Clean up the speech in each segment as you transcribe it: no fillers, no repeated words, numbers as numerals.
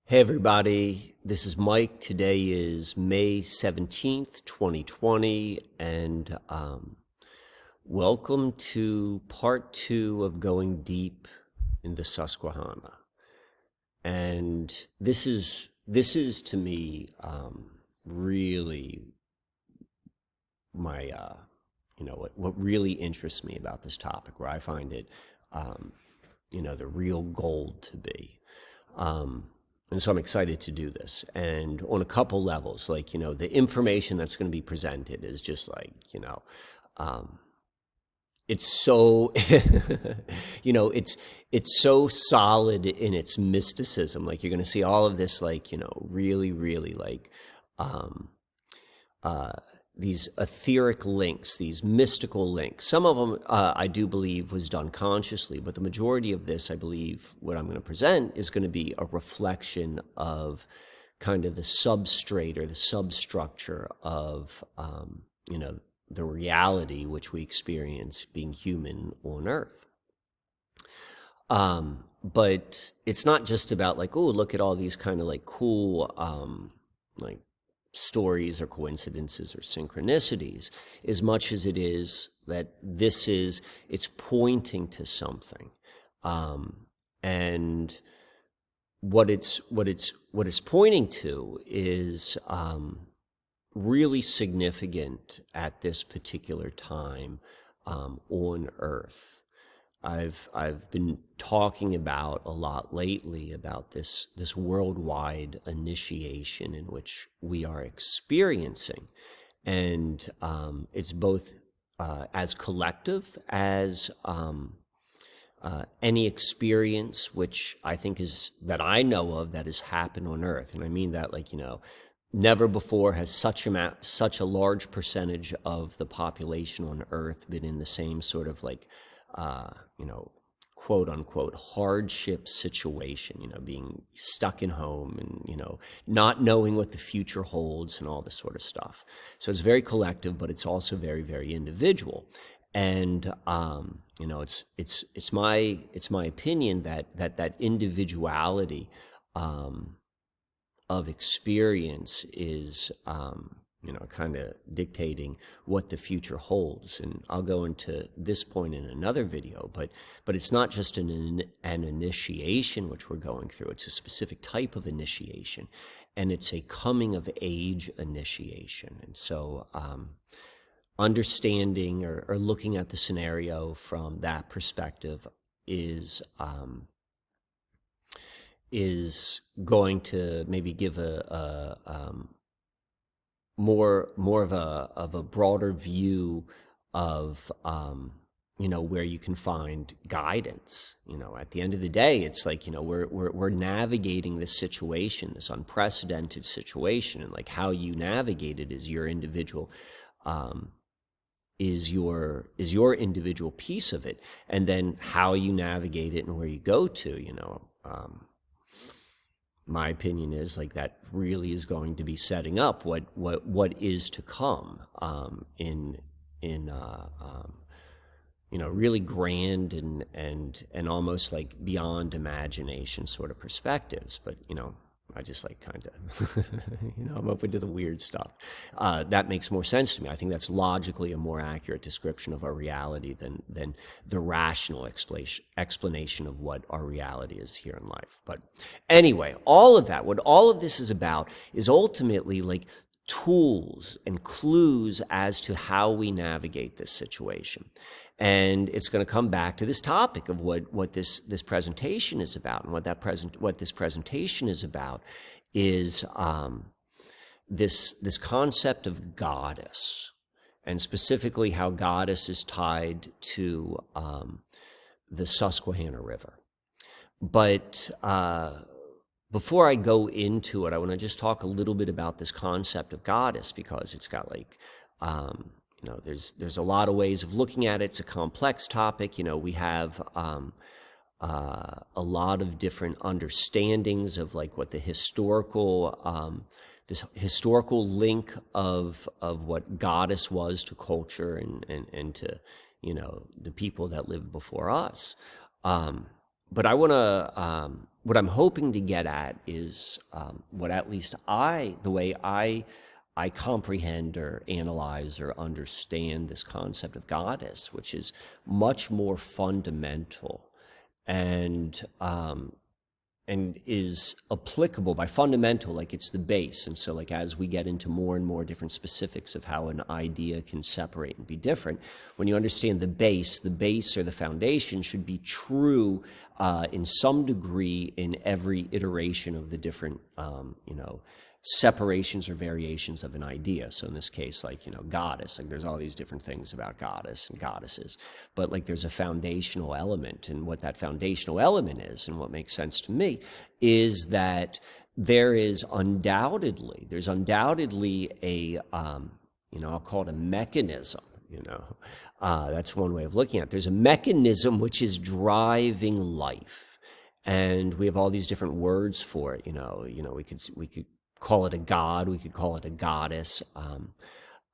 Hey everybody, this is Mike. Today is May 17th, 2020, and welcome to part two of going deep in the Susquehanna. And this is to me really my what really interests me about this topic, where I find it the real gold to be. And so I'm excited to do this. And on a couple levels, the information that's going to be presented is just it's so, it's so solid in its mysticism. Like you're going to see all of this, really, really um, uh, these etheric links, these mystical links. Some of them I do believe was done consciously, but the majority of this, I believe, what I'm going to present is going to be a reflection of kind of the substrate or the substructure of, the reality which we experience being human on Earth. But it's not just about like, oh, look at all these kind of like cool, like stories or coincidences or synchronicities, as much as it is that it's pointing to something. And what it's pointing to is really significant at this particular time on Earth. I've been talking about a lot lately about this worldwide initiation in which we are experiencing, and it's both as collective as any experience which I think is that I know of that has happened on Earth, and I mean that never before has such a large percentage of the population on Earth been in the same sort of quote unquote hardship situation, being stuck in home and, not knowing what the future holds and all this sort of stuff. So it's very collective, but it's also very, very individual. And, it's my opinion that individuality, of experience is, kind of dictating what the future holds. And I'll go into this point in another video, but it's not just an initiation which we're going through. It's a specific type of initiation, and it's a coming of age initiation. And so understanding or looking at the scenario from that perspective is going to maybe give a more of a broader view of where you can find guidance. At the end of the day, it's like we're navigating this situation, this unprecedented situation, and like how you navigate it is your individual is your individual piece of it, and then how you navigate it and where you go to. My opinion is like that really is going to be setting up what is to come in really grand and almost like beyond imagination sort of perspectives. But I just like kind of I'm open to the weird stuff. That makes more sense to me. I think that's logically a more accurate description of our reality than the rational explanation of what our reality is here in life. But anyway, what all of this is about is ultimately like tools and clues as to how we navigate this situation. And it's going to come back to this topic of what this presentation is about, and what this presentation is about is this concept of goddess, and specifically how goddess is tied to the Susquehanna River. But before I go into it, I want to just talk a little bit about this concept of goddess, because it's got there's a lot of ways of looking at it. It's a complex topic. We have a lot of different understandings of like what the historical this historical link of what goddess was to culture and to the people that lived before us. But I want to what I'm hoping to get at is what at least the way I comprehend or analyze or understand this concept of goddess, which is much more fundamental and is applicable. By fundamental, like it's the base. And so like as we get into more and more different specifics of how an idea can separate and be different, when you understand the base or the foundation should be true in some degree in every iteration of the different separations or variations of an idea. So in this case, like, goddess, like there's all these different things about goddess and goddesses, but like there's a foundational element, and what that foundational element is, and what makes sense to me, is that there's undoubtedly a, I'll call it a mechanism, that's one way of looking at it. There's a mechanism which is driving life. And we have all these different words for it, we could call it a god, we could call it a goddess,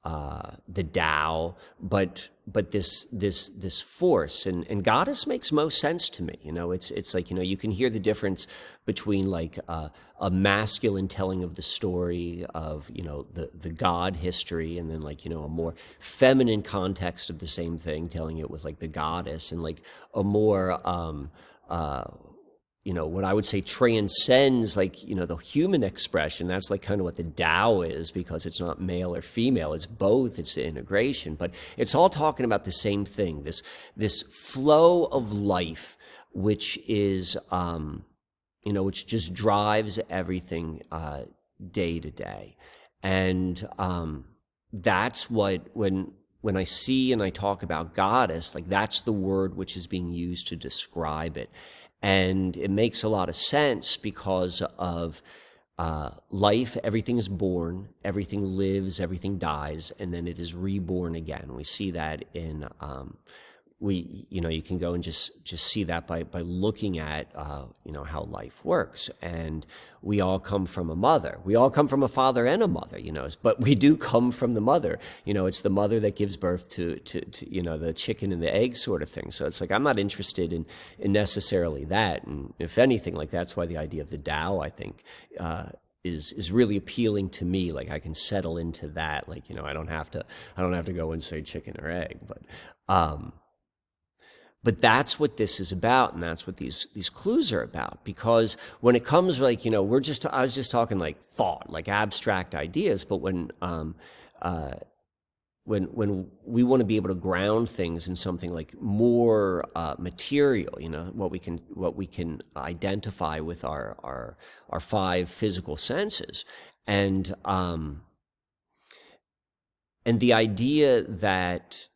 the Tao, but this force, and goddess makes most sense to me. It's like, you can hear the difference between like a masculine telling of the story of the god history, and then like a more feminine context of the same thing, telling it with like the goddess, and like a more what I would say transcends like, the human expression. That's like kind of what the Tao is, because it's not male or female. It's both. It's the integration. But it's all talking about the same thing, this flow of life, which is, which just drives everything day to day. And that's what, when I see and I talk about goddess, like that's the word which is being used to describe it. And it makes a lot of sense because of life. Everything is born, everything lives, everything dies, and then it is reborn again. We see that in you can go and just see that by looking at how life works. And we all come from a mother. We all come from a father and a mother, but we do come from the mother. It's the mother that gives birth to the chicken and the egg sort of thing. So it's like, I'm not interested in necessarily that. And if anything, like that's why the idea of the Tao, I think, is really appealing to me. Like I can settle into that. Like, I don't have to go and say chicken or egg, but that's what this is about, and that's what these clues are about. Because when it comes, like, I was just talking like thought, like abstract ideas, but when we want to be able to ground things in something like more material, what we can identify with our five physical senses, and the idea that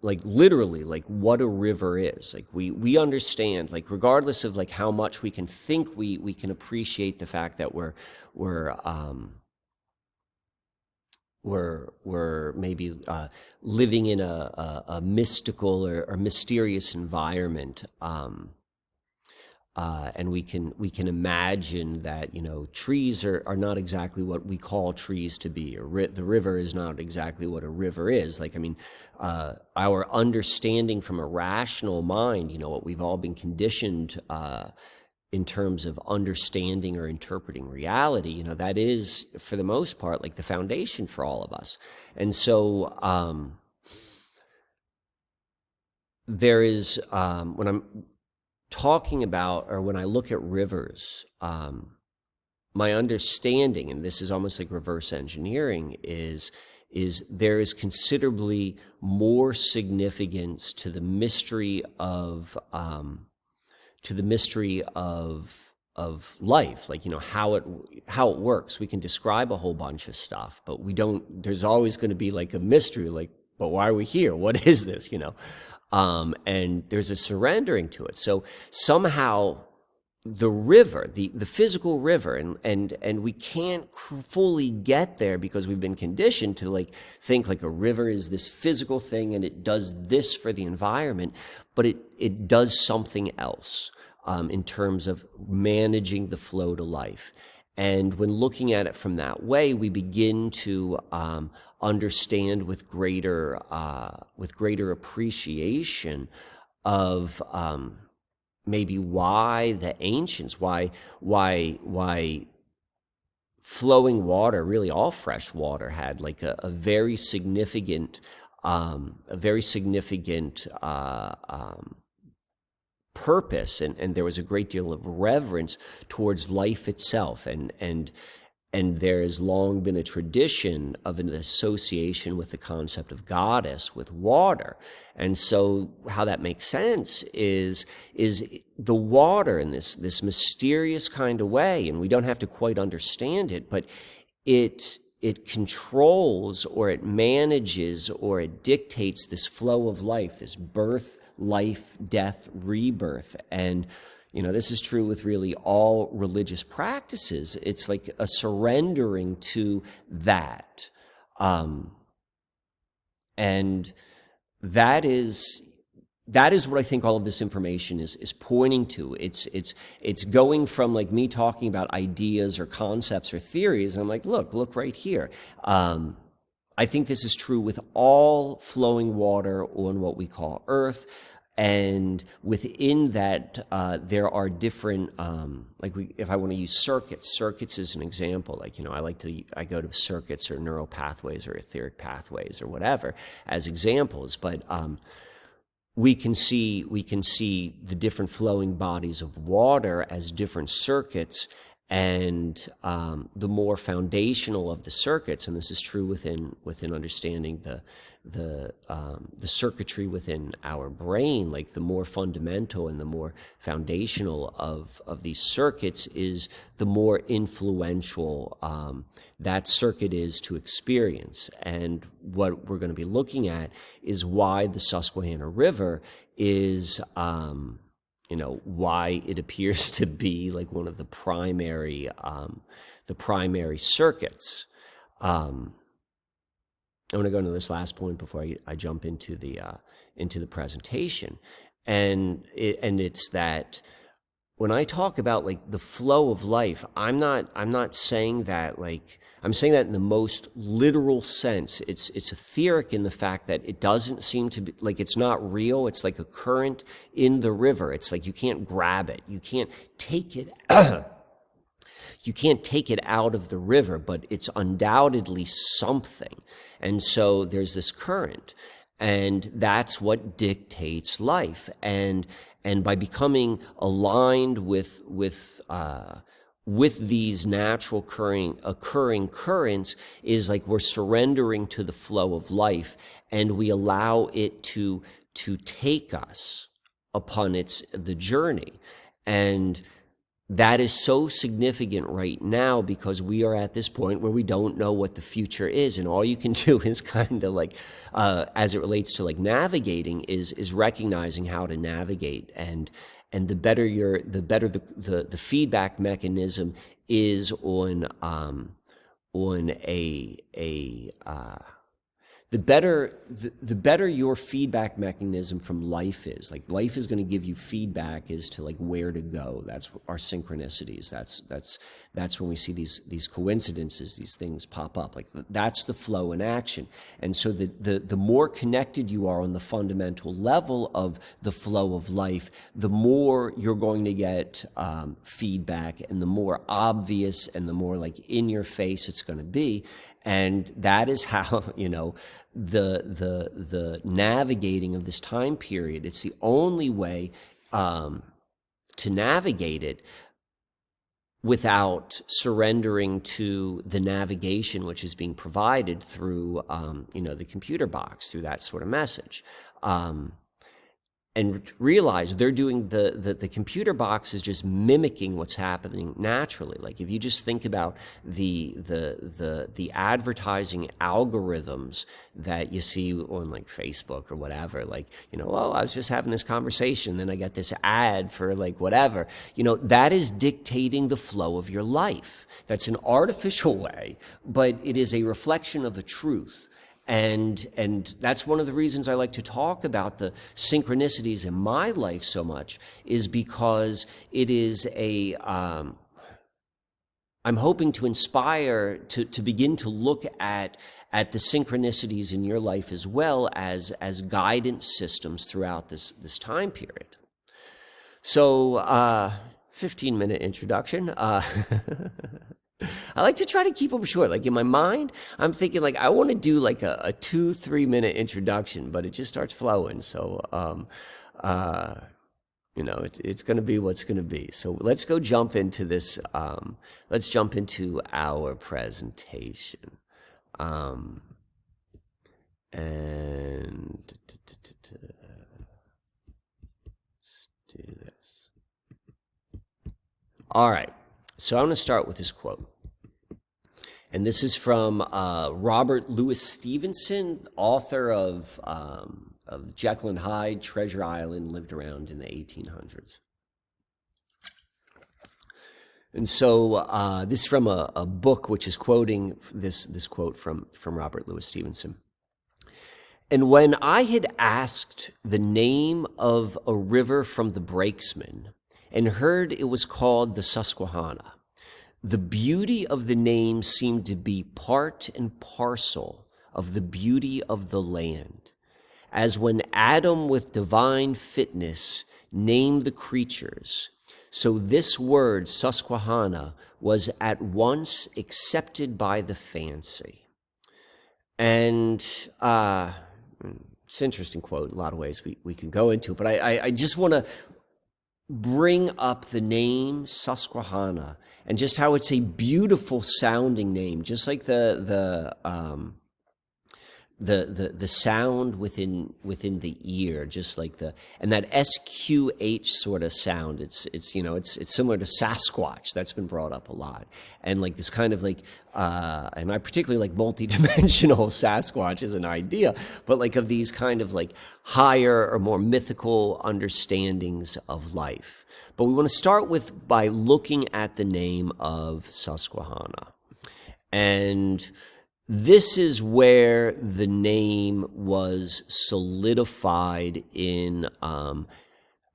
like literally like what a river is, like we understand, like regardless of like how much we can think, we can appreciate the fact that we're maybe living in a mystical or mysterious environment, and we can imagine that trees are not exactly what we call trees to be, or the river is not exactly what a river is. Like, I mean, our understanding from a rational mind, what we've all been conditioned in terms of understanding or interpreting reality, that is for the most part like the foundation for all of us. And so there is when I'm talking about, or when I look at rivers, my understanding, and this is almost like reverse engineering, is there is considerably more significance to the mystery of life, like how it works. We can describe a whole bunch of stuff, but there's always going to be like a mystery, like, but why are we here? What is this? And there's a surrendering to it. So somehow the river, the physical river, and we can't fully get there because we've been conditioned to like think like a river is this physical thing and it does this for the environment, but it does something else in terms of managing the flow to life. And when looking at it from that way, we begin to understand with greater appreciation of maybe why the ancients, why flowing water, really all fresh water, had like a very significant purpose, and there was a great deal of reverence towards life itself, and there has long been a tradition of an association with the concept of goddess with water. And so how that makes sense is the water in this mysterious kind of way, and we don't have to quite understand it, but it controls, or it manages, or it dictates this flow of life, this birth, life, death, rebirth. And this is true with really all religious practices. It's like a surrendering to that. And that is what I think all of this information is pointing to. It's going from like me talking about ideas or concepts or theories, and I'm like, look right here. I think this is true with all flowing water on what we call Earth. And within that, there are different, if I want to use circuits is an example. I go to circuits or neural pathways or etheric pathways or whatever as examples. But we can see the different flowing bodies of water as different circuits. And the more foundational of the circuits, and this is true within understanding the circuitry within our brain, like the more fundamental and the more foundational of these circuits is, the more influential that circuit is to experience. And what we're going to be looking at is why the Susquehanna River is why it appears to be like one of the primary circuits. I'm going to go into this last point before I jump into the presentation, and it's that when I talk about like the flow of life, I'm not saying that like, I'm saying that in the most literal sense. It's etheric in the fact that it doesn't seem to be like, it's not real. It's like a current in the river. It's like you can't grab it. You can't take it. You can't take it out of the river, but it's undoubtedly something. And so there's this current, and that's what dictates life. And by becoming aligned with these natural occurring currents is like we're surrendering to the flow of life, and we allow it to take us upon the journey. And that is so significant right now, because we are at this point where we don't know what the future is, and all you can do is kind of like, as it relates to like navigating, is recognizing how to navigate, and the better the feedback mechanism is on the better your feedback mechanism from life is. Like, life is going to give you feedback as to like where to go. That's our synchronicities. That's when we see these coincidences, these things pop up. Like, that's the flow in action. And so the more connected you are on the fundamental level of the flow of life, the more you're going to get feedback, and the more obvious and the more like in your face it's going to be. And that is how, the navigating of this time period, it's the only way to navigate it without surrendering to the navigation which is being provided through, the computer box, through that sort of message. And realize they're doing the computer box is just mimicking what's happening naturally. Like, if you just think about the advertising algorithms that you see on like Facebook or whatever, like, oh, I was just having this conversation, then I got this ad for like whatever, that is dictating the flow of your life. That's an artificial way, but it is a reflection of the truth. And that's one of the reasons I like to talk about the synchronicities in my life so much, is because it is I'm hoping to inspire to begin to look at the synchronicities in your life as well as guidance systems throughout this time period. So, 15-minute introduction. I like to try to keep them short. Like in my mind, I'm thinking like I want to do like a 2-3 minute introduction, but it just starts flowing. So, it's going to be what's going to be. So let's go jump into this. Let's jump into our presentation. And let's do this. All right. So I'm going to start with this quote. And this is from Robert Louis Stevenson, author of Jekyll and Hyde, Treasure Island, lived around in the 1800s. And so this is from a book which is quoting this quote from Robert Louis Stevenson. And when I had asked the name of a river from the brakesman and heard it was called the Susquehanna, the beauty of the name seemed to be part and parcel of the beauty of the land, as when Adam with divine fitness named the creatures. So this word, Susquehanna, was at once accepted by the fancy. And it's an interesting quote in a lot of ways we can go into, but I just want to bring up the name Susquehanna and just how it's a beautiful sounding name, just like the sound within the ear, just like and that SQH sort of sound. It's similar to Sasquatch. That's been brought up a lot, and like this kind of like and I particularly like multi-dimensional Sasquatch as an idea, but like of these kind of like higher or more mythical understandings of life. But we want to start by looking at the name of Susquehanna, and this is where the name was solidified in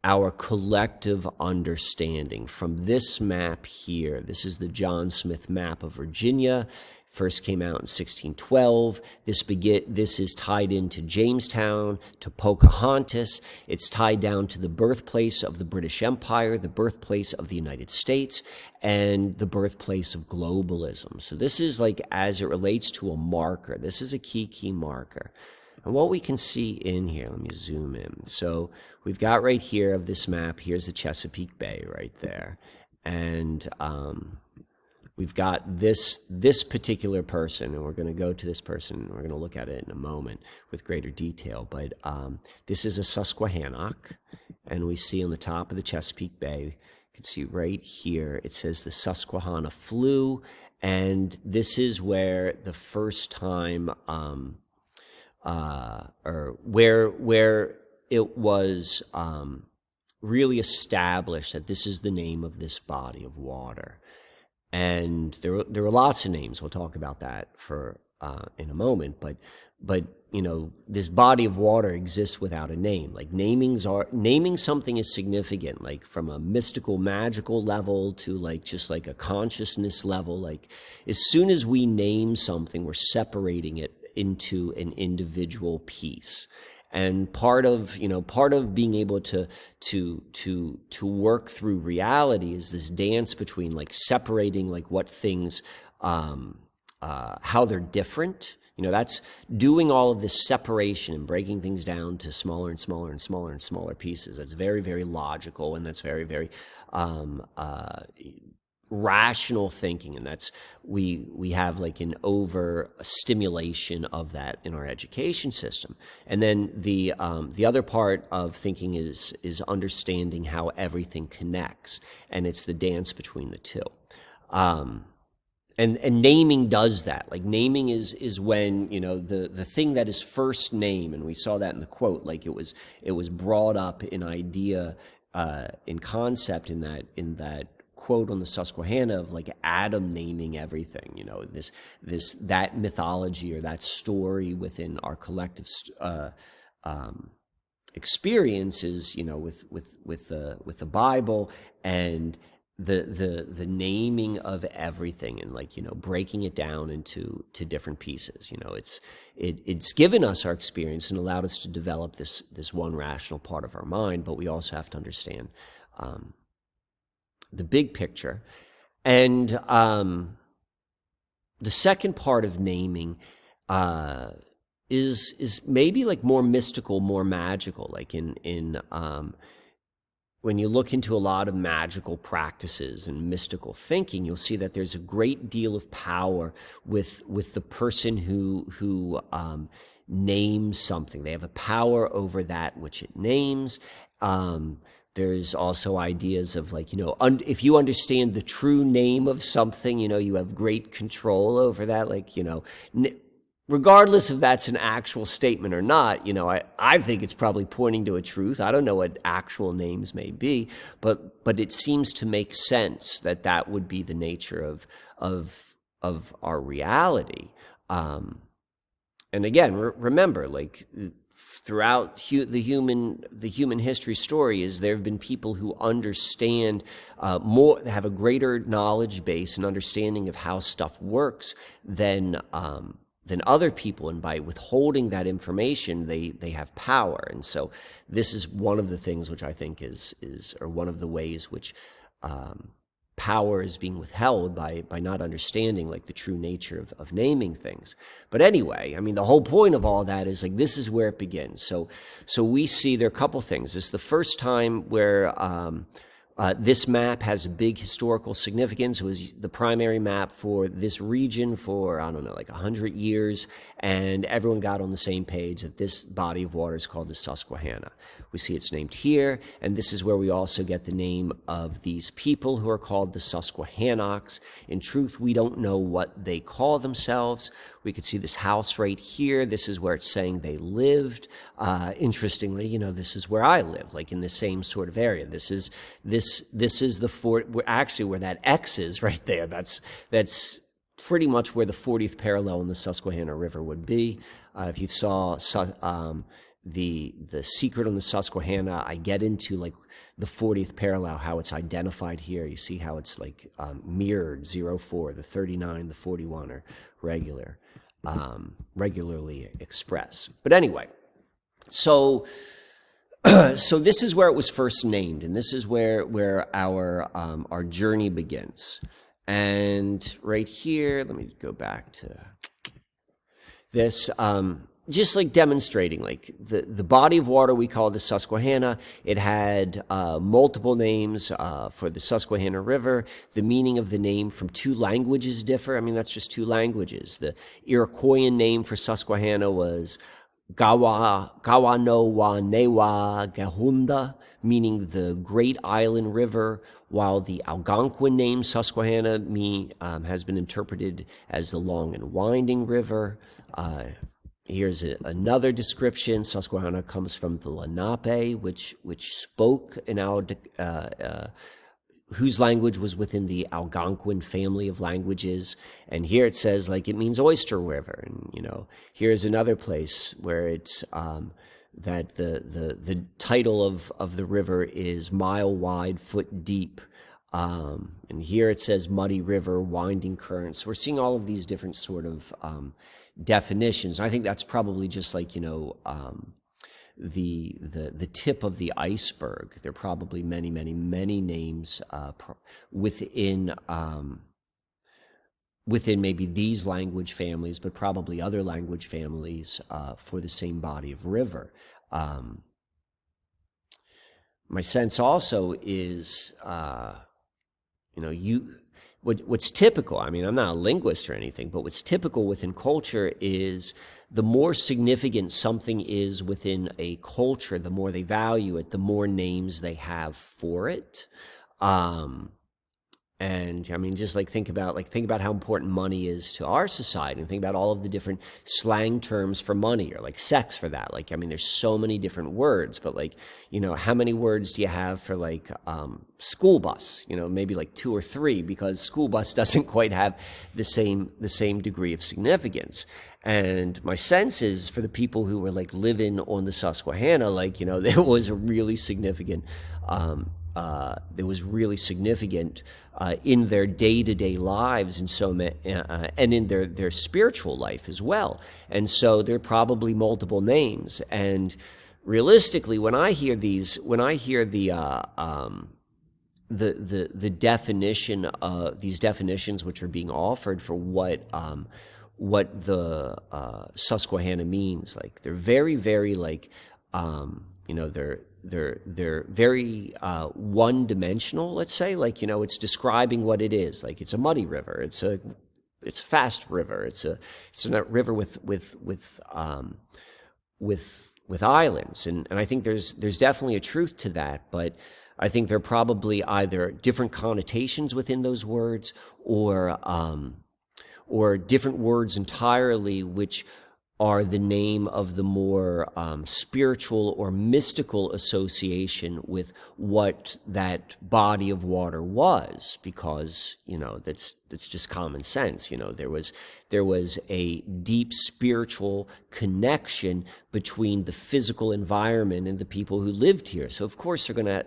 our collective understanding. From this map here, this is the John Smith map of Virginia. First came out in 1612. This is tied into Jamestown, to Pocahontas. It's tied down to the birthplace of the British Empire, the birthplace of the United States, and the birthplace of globalism. So this is like, as it relates to a marker, this is a key marker. And what we can see in here, let me zoom in. So we've got right here of this map, here's the Chesapeake Bay right there. And we've got this particular person, and we're going to go to this person, and we're going to look at it in a moment with greater detail. But this is a Susquehannock, and we see on the top of the Chesapeake Bay, you can see right here, it says the Susquehanna flew, and this is where the first time, or where it was really established that this is the name of this body of water. And there are lots of names. We'll talk about that in a moment. But this body of water exists without a name. Like naming something is significant. Like from a mystical, magical level to like just like a consciousness level. Like as soon as we name something, we're separating it into an individual piece. And part of being able to work through reality is this dance between like separating like what things, how they're different. That's doing all of this separation and breaking things down to smaller and smaller and smaller and smaller pieces. That's very, very logical, and that's very, very rational thinking, and that's we have like an over stimulation of that in our education system. And then the other part of thinking is understanding how everything connects, and it's the dance between the two. And naming does that. Like naming is when the thing that is first name, and we saw that in the quote. Like it was brought up in idea, in concept, in that quote on the Susquehanna of like Adam naming everything. That mythology or that story within our collective experiences. With the Bible and the naming of everything, and like breaking it down into different pieces. It's given us our experience and allowed us to develop this one rational part of our mind, but we also have to understand the big picture. And the second part of naming is maybe like more mystical, more magical. Like in when you look into a lot of magical practices and mystical thinking, you'll see that there's a great deal of power with the person who names something. They have a power over that which it names. There's also ideas of like, if you understand the true name of something, you have great control over that. Like, regardless if that's an actual statement or not, I think it's probably pointing to a truth. I don't know what actual names may be, but it seems to make sense that would be the nature of our reality. And again, remember, like throughout the human history story, is there have been people who understand more, have a greater knowledge base and understanding of how stuff works than other people, and by withholding that information, they have power. And so this is one of the things which I think is or one of the ways which power is being withheld by not understanding like the true nature of naming things. But anyway, I mean, the whole point of all that is like, this is where it begins. So we see there are a couple things. This is the first time where this map has a big historical significance. It was the primary map for this region for, I don't know, like 100 years, and everyone got on the same page that this body of water is called the Susquehanna. We see it's named here, and this is where we also get the name of these people who are called the Susquehannocks. In truth, we don't know what they call themselves. We could see this house right here. This is where it's saying they lived. Interestingly, this is where I live, like in the same sort of area. This is the fort, actually where that X is right there. That's pretty much where the 40th parallel in the Susquehanna River would be. If you saw the secret on the Susquehanna, I get into like the 40th parallel, how it's identified here. You see how it's like mirrored 04, the 39, the 41 are regularly expressed. But anyway, so this is where it was first named, and this is where our journey begins. And right here, let me go back to this. Just like demonstrating, like the body of water we call the Susquehanna. It had multiple names for the Susquehanna River. The meaning of the name from two languages differ. I mean, that's just two languages. The Iroquoian name for Susquehanna was Gawanowanewa Gahunda, meaning the Great Island River, while the Algonquin name Susquehanna has been interpreted as the Long and Winding River. Here's another description. Susquehanna comes from the Lenape, which spoke whose language was within the Algonquin family of languages. And here it says like it means oyster river. And here's another place where it's that the title of the river is mile wide, foot deep. And here it says muddy river, winding currents. We're seeing all of these different sort of definitions. I think that's probably just like the tip of the iceberg. There are probably many names within maybe these language families, but probably other language families for the same body of river. My sense also is, what's typical, I mean, I'm not a linguist or anything, but what's typical within culture is the more significant something is within a culture, the more they value it, the more names they have for it. And I mean, just like think about how important money is to our society, and think about all of the different slang terms for money, or like sex for that. Like, I mean, there's so many different words, but like, how many words do you have for like school bus? Maybe like 2 or 3, because school bus doesn't quite have the same degree of significance. And my sense is for the people who were like living on the Susquehanna, like, there was a really significant in their day-to-day lives, and and in their spiritual life as well. And so there are probably multiple names. And realistically, when I hear the the definition of these definitions which are being offered for what the Susquehanna means. Like they're very, very like they're very one-dimensional. Let's say, like, it's describing what it is. Like it's a muddy river. It's a fast river. It's a river with islands, and I think there's definitely a truth to that, but I think there are probably either different connotations within those words, or different words entirely, which are the name of the more spiritual or mystical association with what that body of water was, because that's just common sense. There was a deep spiritual connection between the physical environment and the people who lived here. So of course they're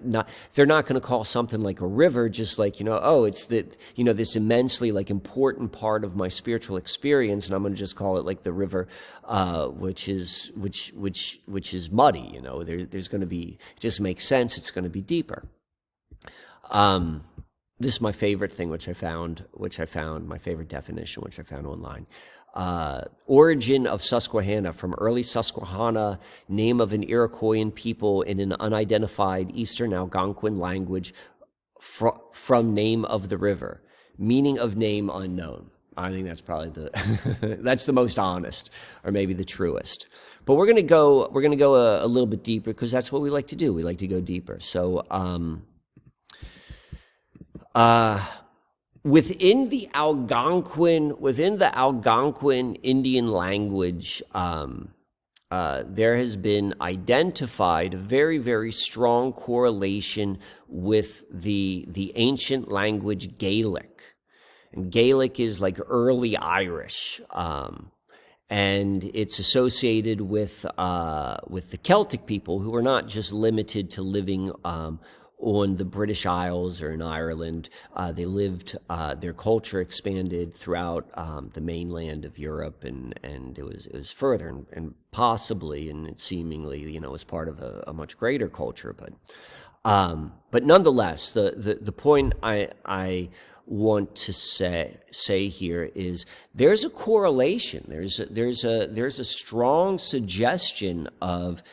not going to call something like a river just like, it's this immensely like important part of my spiritual experience, and I'm going to just call it like the river, which is muddy. There's going to be, it just makes sense. It's going to be deeper. This is my favorite thing, which I found, my favorite definition, which I found online. Origin of Susquehanna, from early Susquehanna, name of an Iroquoian people in an unidentified Eastern Algonquin language, from name of the river. Meaning of name unknown. I think that's probably that's the most honest, or maybe the truest. But we're gonna go a little bit deeper, because that's what we like to do. We like to go deeper. So within the Algonquin Indian language, there has been identified a very, very strong correlation with the ancient language Gaelic. And Gaelic is like early Irish, and it's associated with the Celtic people, who are not just limited to living on the British Isles or in Ireland. They lived, their culture expanded throughout the mainland of Europe, and it was further, and possibly, and it seemingly, was part of a much greater culture. But nonetheless, the point I want to say here is there's a correlation. There's a strong suggestion of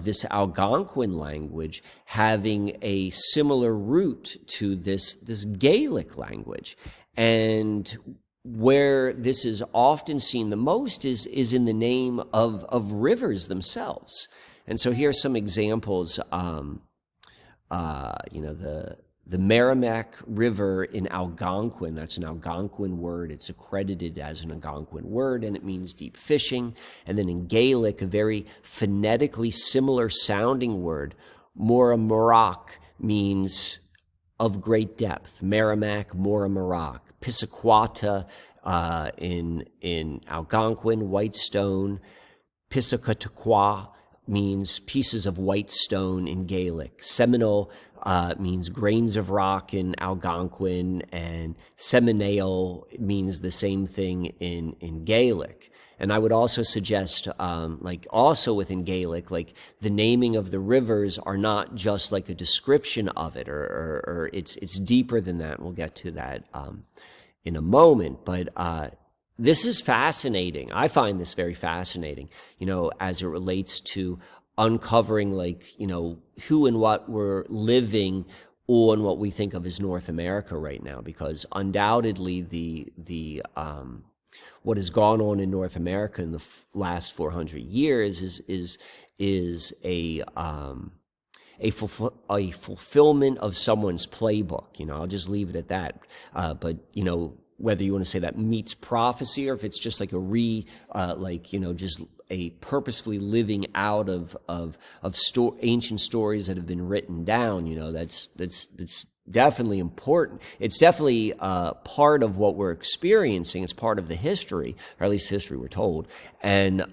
this Algonquin language having a similar root to this Gaelic language. And where this is often seen the most is in the name of rivers themselves. And so here are some examples. The Merrimack River in Algonquin, that's an Algonquin word. It's accredited as an Algonquin word, and it means deep fishing. And then in Gaelic, a very phonetically similar sounding word, Moramarach, means of great depth. Merrimack, Moramarach. Pissaquata in Algonquin, white stone. Pissaquataqua means pieces of white stone in Gaelic. Seminole means grains of rock in Algonquin, and Seminole means the same thing in Gaelic. And I would also suggest, also within Gaelic, like the naming of the rivers are not just like a description of it, or it's deeper than that. We'll get to that in a moment, but this is fascinating. I find this very fascinating, as it relates to uncovering, who and what we're living on what we think of as North America right now, because undoubtedly the what has gone on in North America in the last 400 years is a fulfillment of someone's playbook. I'll just leave it at that. But whether you want to say that meets prophecy, or if it's just like just a purposefully living out of ancient stories that have been written down, that's definitely important. It's definitely part of what we're experiencing. It's part of the history, or at least history we're told. And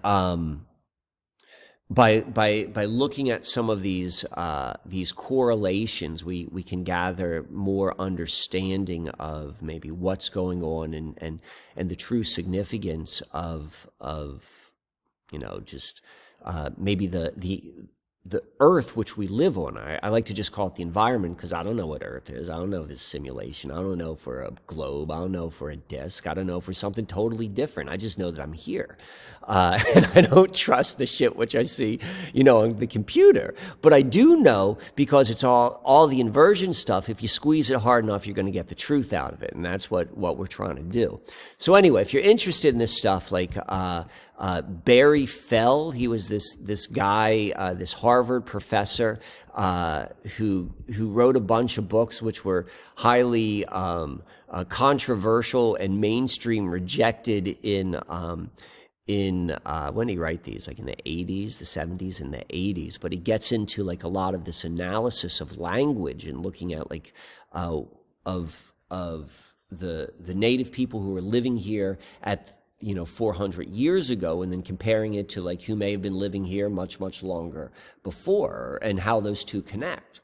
by looking at some of these correlations, we can gather more understanding of maybe what's going on, and the true significance of maybe the earth which we live on. I like to just call it the environment because I don't know what earth is. I don't know if it's simulation. I don't know if we're a globe. I don't know if we're a disk. I don't know if we're something totally different. I just know that I'm here. And I don't trust the shit which I see, on the computer. But I do know, because it's all the inversion stuff, if you squeeze it hard enough, you're going to get the truth out of it. And that's what we're trying to do. So anyway, if you're interested in this stuff, like Barry Fell, he was this guy, this Harvard professor who wrote a bunch of books which were highly controversial and mainstream rejected in when did he write these? Like in the 80s, the 70s, and the 80s. But he gets into like a lot of this analysis of language and looking at like of the native people who were living here at 400 years ago, and then comparing it to like who may have been living here much, much longer before, and how those two connect.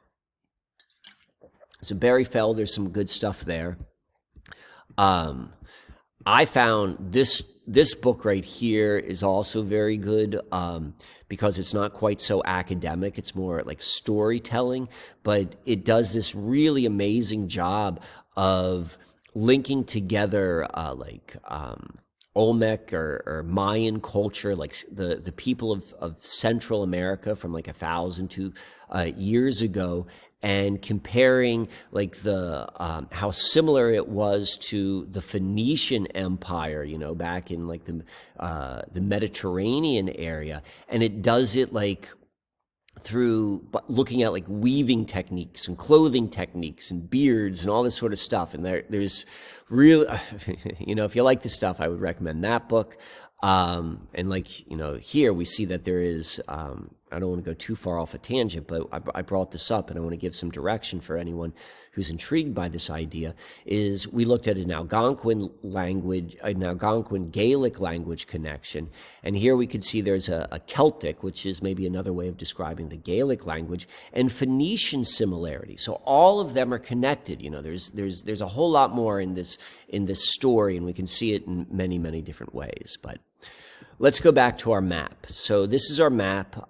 So Barry Fell, there's some good stuff there. I found this book right here is also very good because it's not quite so academic. It's more like storytelling, but it does this really amazing job of linking together Olmec or Mayan culture, like the people of Central America from like 1,000 years ago, and comparing like the how similar it was to the Phoenician Empire, back in like the Mediterranean area, and it does it like through looking at like weaving techniques and clothing techniques and beards and all this sort of stuff. And there's really, if you like this stuff, I would recommend that book. And like, here we see that there is, I don't want to go too far off a tangent, but I brought this up and I want to give some direction for anyone who's intrigued by this idea. Is we looked at an Algonquin Gaelic language connection, and here we could see there's a Celtic, which is maybe another way of describing the Gaelic language, and Phoenician similarity. So all of them are connected. There's a whole lot more in this story, and we can see it in many, many different ways. But let's go back to our map. So this is our map,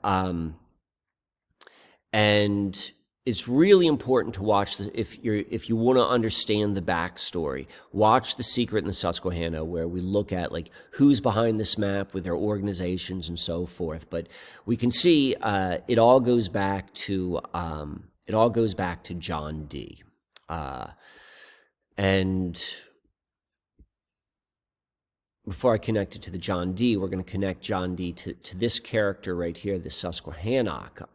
and it's really important to watch if you want to understand the backstory. Watch The Secret in the Susquehanna, where we look at like who's behind this map with their organizations and so forth. But we can see it all goes back to John Dee, and before I connect it to the John Dee, we're going to connect John Dee to this character right here, the Susquehannock,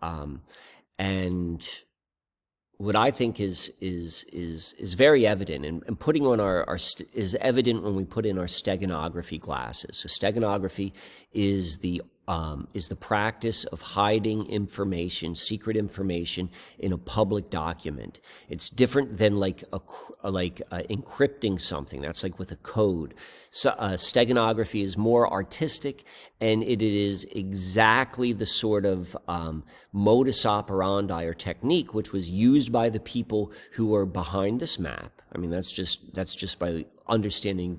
and what I think is very evident, and putting on is evident when we put in our steganography classes. So steganography is the practice of hiding information, secret information, in a public document. It's different than like encrypting something. That's like with a code. So steganography is more artistic, and it is exactly the sort of modus operandi or technique which was used by the people who were behind this map. I mean, that's just by understanding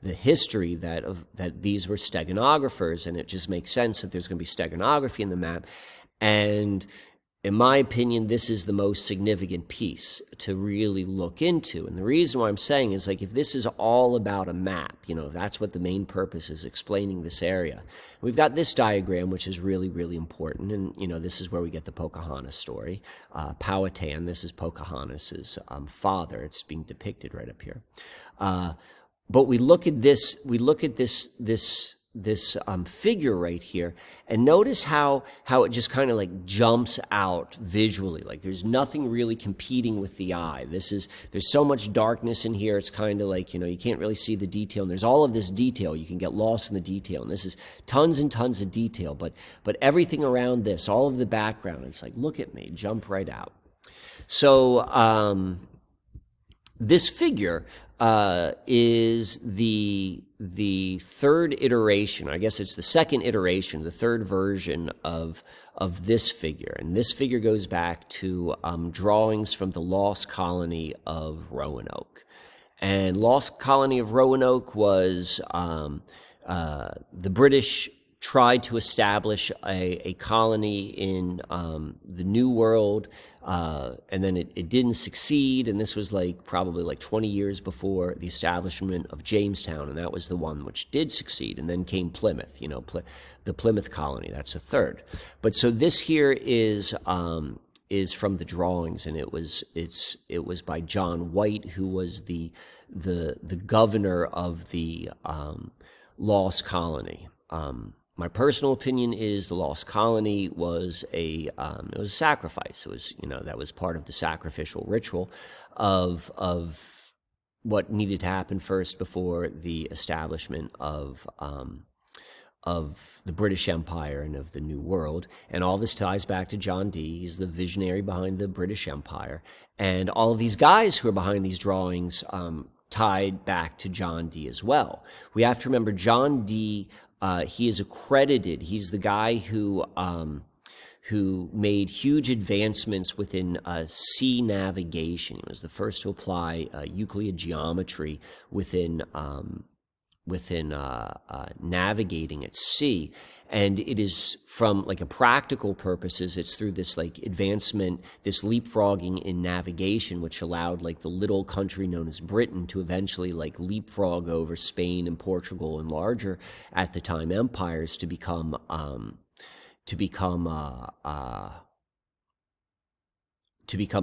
the history that these were steganographers, and it just makes sense that there's going to be steganography in the map. And in my opinion, this is the most significant piece to really look into. And the reason why I'm saying is, like, if this is all about a map, if that's what the main purpose is, explaining this area. We've got this diagram, which is really, really important. And, this is where we get the Pocahontas story. Powhatan, this is Pocahontas's father. It's being depicted right up here. But we look at this figure right here, and notice how it just kind of like jumps out visually. Like there's nothing really competing with the eye. There's so much darkness in here. It's kind of like, you can't really see the detail, and there's all of this detail. You can get lost in the detail, and this is tons and tons of detail, but everything around this, all of the background, it's like, look at me, jump right out. So this figure is the third iteration. I guess it's the second iteration, the third version of this figure. And this figure goes back to drawings from the Lost Colony of Roanoke. And Lost Colony of Roanoke was the British tried to establish a colony in the New World, and then it didn't succeed, and this was like probably like 20 years before the establishment of Jamestown, and that was the one which did succeed. And then came Plymouth, the Plymouth colony. That's the third. But so this here is from the drawings, and it was by John White, who was the governor of the Lost Colony. My personal opinion is the Lost Colony was it was a sacrifice. It was, that was part of the sacrificial ritual of what needed to happen first before the establishment of the British Empire and of the New World. And all this ties back to John Dee. He's the visionary behind the British Empire. And all of these guys who are behind these drawings tied back to John Dee as well. We have to remember John Dee, he is accredited. He's the guy who made huge advancements within sea navigation. He was the first to apply Euclid geometry within navigating at sea. And it is from like a practical purposes, it's through this like advancement, this leapfrogging in navigation, which allowed like the little country known as Britain to eventually like leapfrog over Spain and Portugal and larger at the time empires to become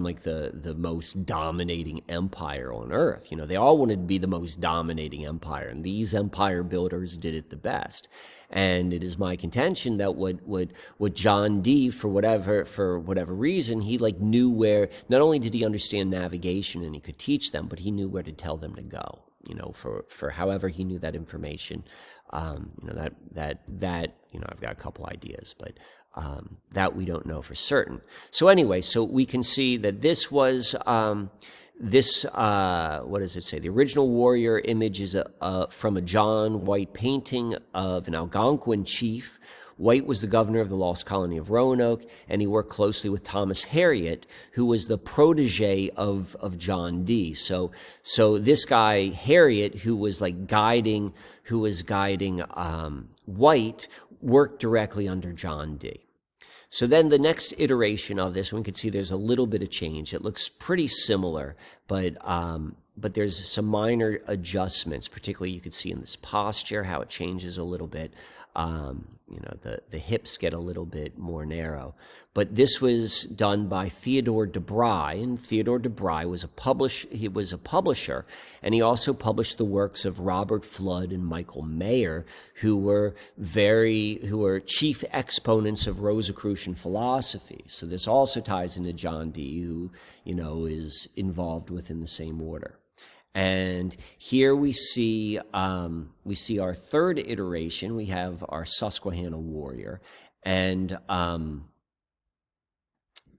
like the most dominating empire on earth. They all wanted to be the most dominating empire, and these empire builders did it the best. And it is my contention that what John Dee, for whatever reason, he like knew where. Not only did he understand navigation and he could teach them, but he knew where to tell them to go. For however he knew that information. I've got a couple ideas, but that we don't know for certain. So anyway, so we can see that this was what does it say? The original warrior image is from a John White painting of an Algonquin chief. White was the governor of the lost colony of Roanoke, and he worked closely with Thomas Harriot, who was the protege of John Dee. So this guy Harriot, who was guiding White, worked directly under John Dee. So then the next iteration of this, one can see there's a little bit of change. It looks pretty similar, but there's some minor adjustments. Particularly, you could see in this posture how it changes a little bit. The hips get a little bit more narrow. But this was done by Theodore de Bry, and Theodore de Bry was he was a publisher, and he also published the works of Robert Flood and Michael Mayer, who were chief exponents of Rosicrucian philosophy. So this also ties into John Dee, who is involved within the same order. And here we see our third iteration. We have our Susquehanna warrior, and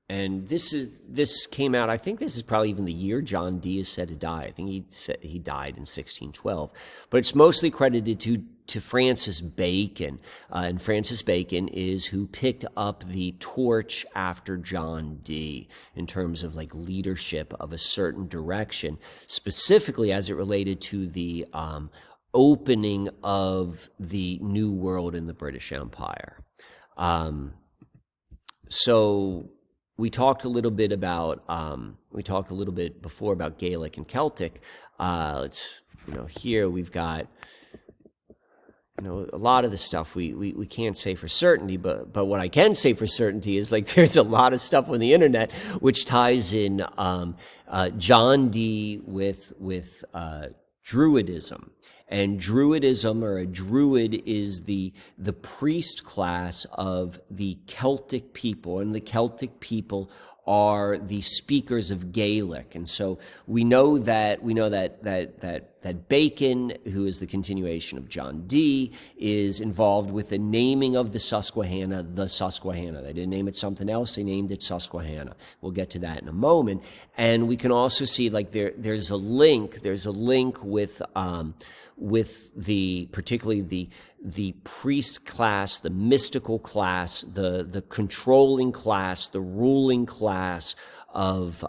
this came out. I think this is probably even the year John Dee is said to die. I think he died in 1612, but it's mostly credited to Francis Bacon, and Francis Bacon is who picked up the torch after John Dee in terms of leadership of a certain direction, specifically as it related to the opening of the New World in the British Empire. So we talked a little bit before about Gaelic and Celtic. Here we've got. A lot of the stuff we can't say for certainty, but what I can say for certainty is there's a lot of stuff on the internet which ties in John Dee with Druidism. And Druidism, or a Druid, is the priest class of the Celtic people, and the Celtic people are the speakers of Gaelic. And so we know that Bacon, who is the continuation of John Dee, is involved with the naming of the Susquehanna. They didn't name it something else, they named it Susquehanna. We'll get to that in a moment. And we can also see there's a link with particularly the priest class, the mystical class, the controlling class, the ruling class of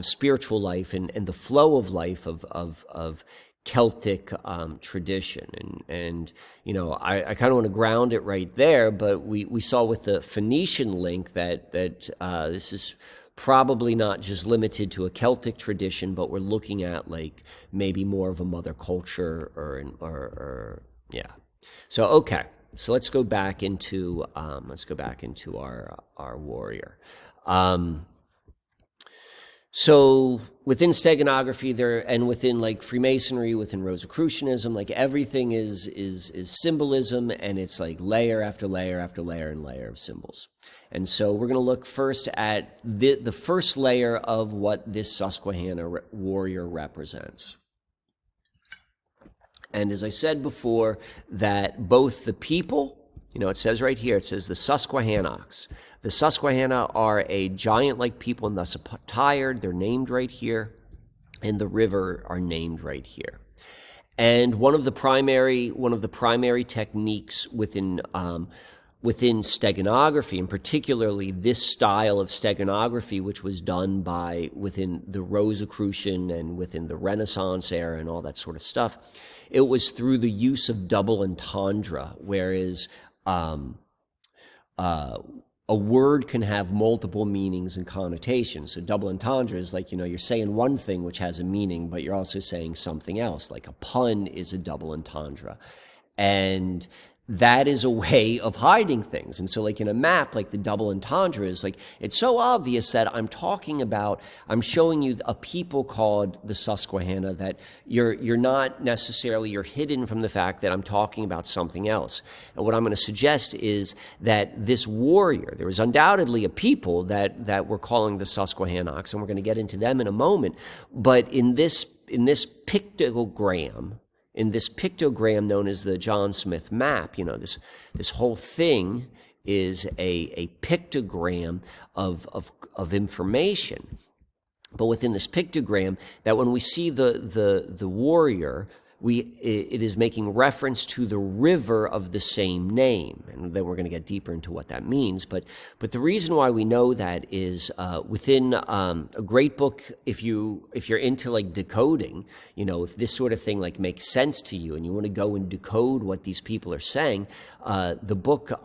spiritual life and the flow of life of Celtic tradition. And you know, I kind of want to ground it right there, but we saw with the Phoenician link that this is probably not just limited to a Celtic tradition, but we're looking at like maybe more of a mother culture or yeah. So okay, so let's go back into our warrior. So within steganography there, and within like Freemasonry, within Rosicrucianism, like everything is symbolism, and it's like layer after layer after layer and layer of symbols. And so we're going to look first at the first layer of what this Susquehanna warrior represents. And as I said before, that both the people, you know, it says right here, it says the Susquehannocks. The Susquehanna are a giant-like people and thus attired. They're named right here. And the river are named right here. And one of the primary techniques within steganography, and particularly this style of steganography, which was done within the Rosicrucian and within the Renaissance era and all that sort of stuff, it was through the use of double entendre, whereas a word can have multiple meanings and connotations. So double entendre is like, you know, you're saying one thing which has a meaning, but you're also saying something else. Like a pun is a double entendre. And that is a way of hiding things. And so like in a map, like the double entendre is like, it's so obvious that I'm showing you a people called the Susquehanna, that you're not necessarily, you're hidden from the fact that I'm talking about something else. And what I'm going to suggest is that this warrior, there is undoubtedly a people that we're calling the Susquehannocks, and we're going to get into them in a moment. But in this pictogram, known as the John Smith map, you know, this whole thing is a pictogram of information. But within this pictogram, that when we see the warrior, it is making reference to the river of the same name, and then we're going to get deeper into what that means. But the reason why we know that is within a great book. If you're into like decoding, you know, if this sort of thing like makes sense to you, and you want to go and decode what these people are saying, the book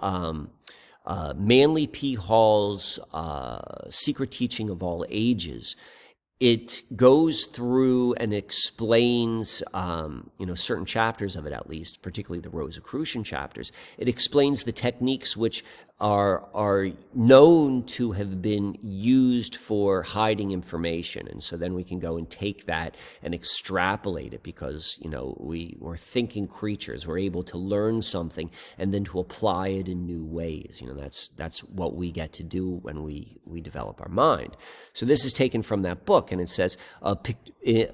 Manly P. Hall's Secret Teaching of All Ages. It goes through and explains, certain chapters of it, at least, particularly the Rosicrucian chapters. It explains the techniques which are known to have been used for hiding information. And so then we can go and take that and extrapolate it, because, you know, we're thinking creatures. We're able to learn something and then to apply it in new ways. You know, that's what we get to do when we develop our mind. So this is taken from that book, and it says,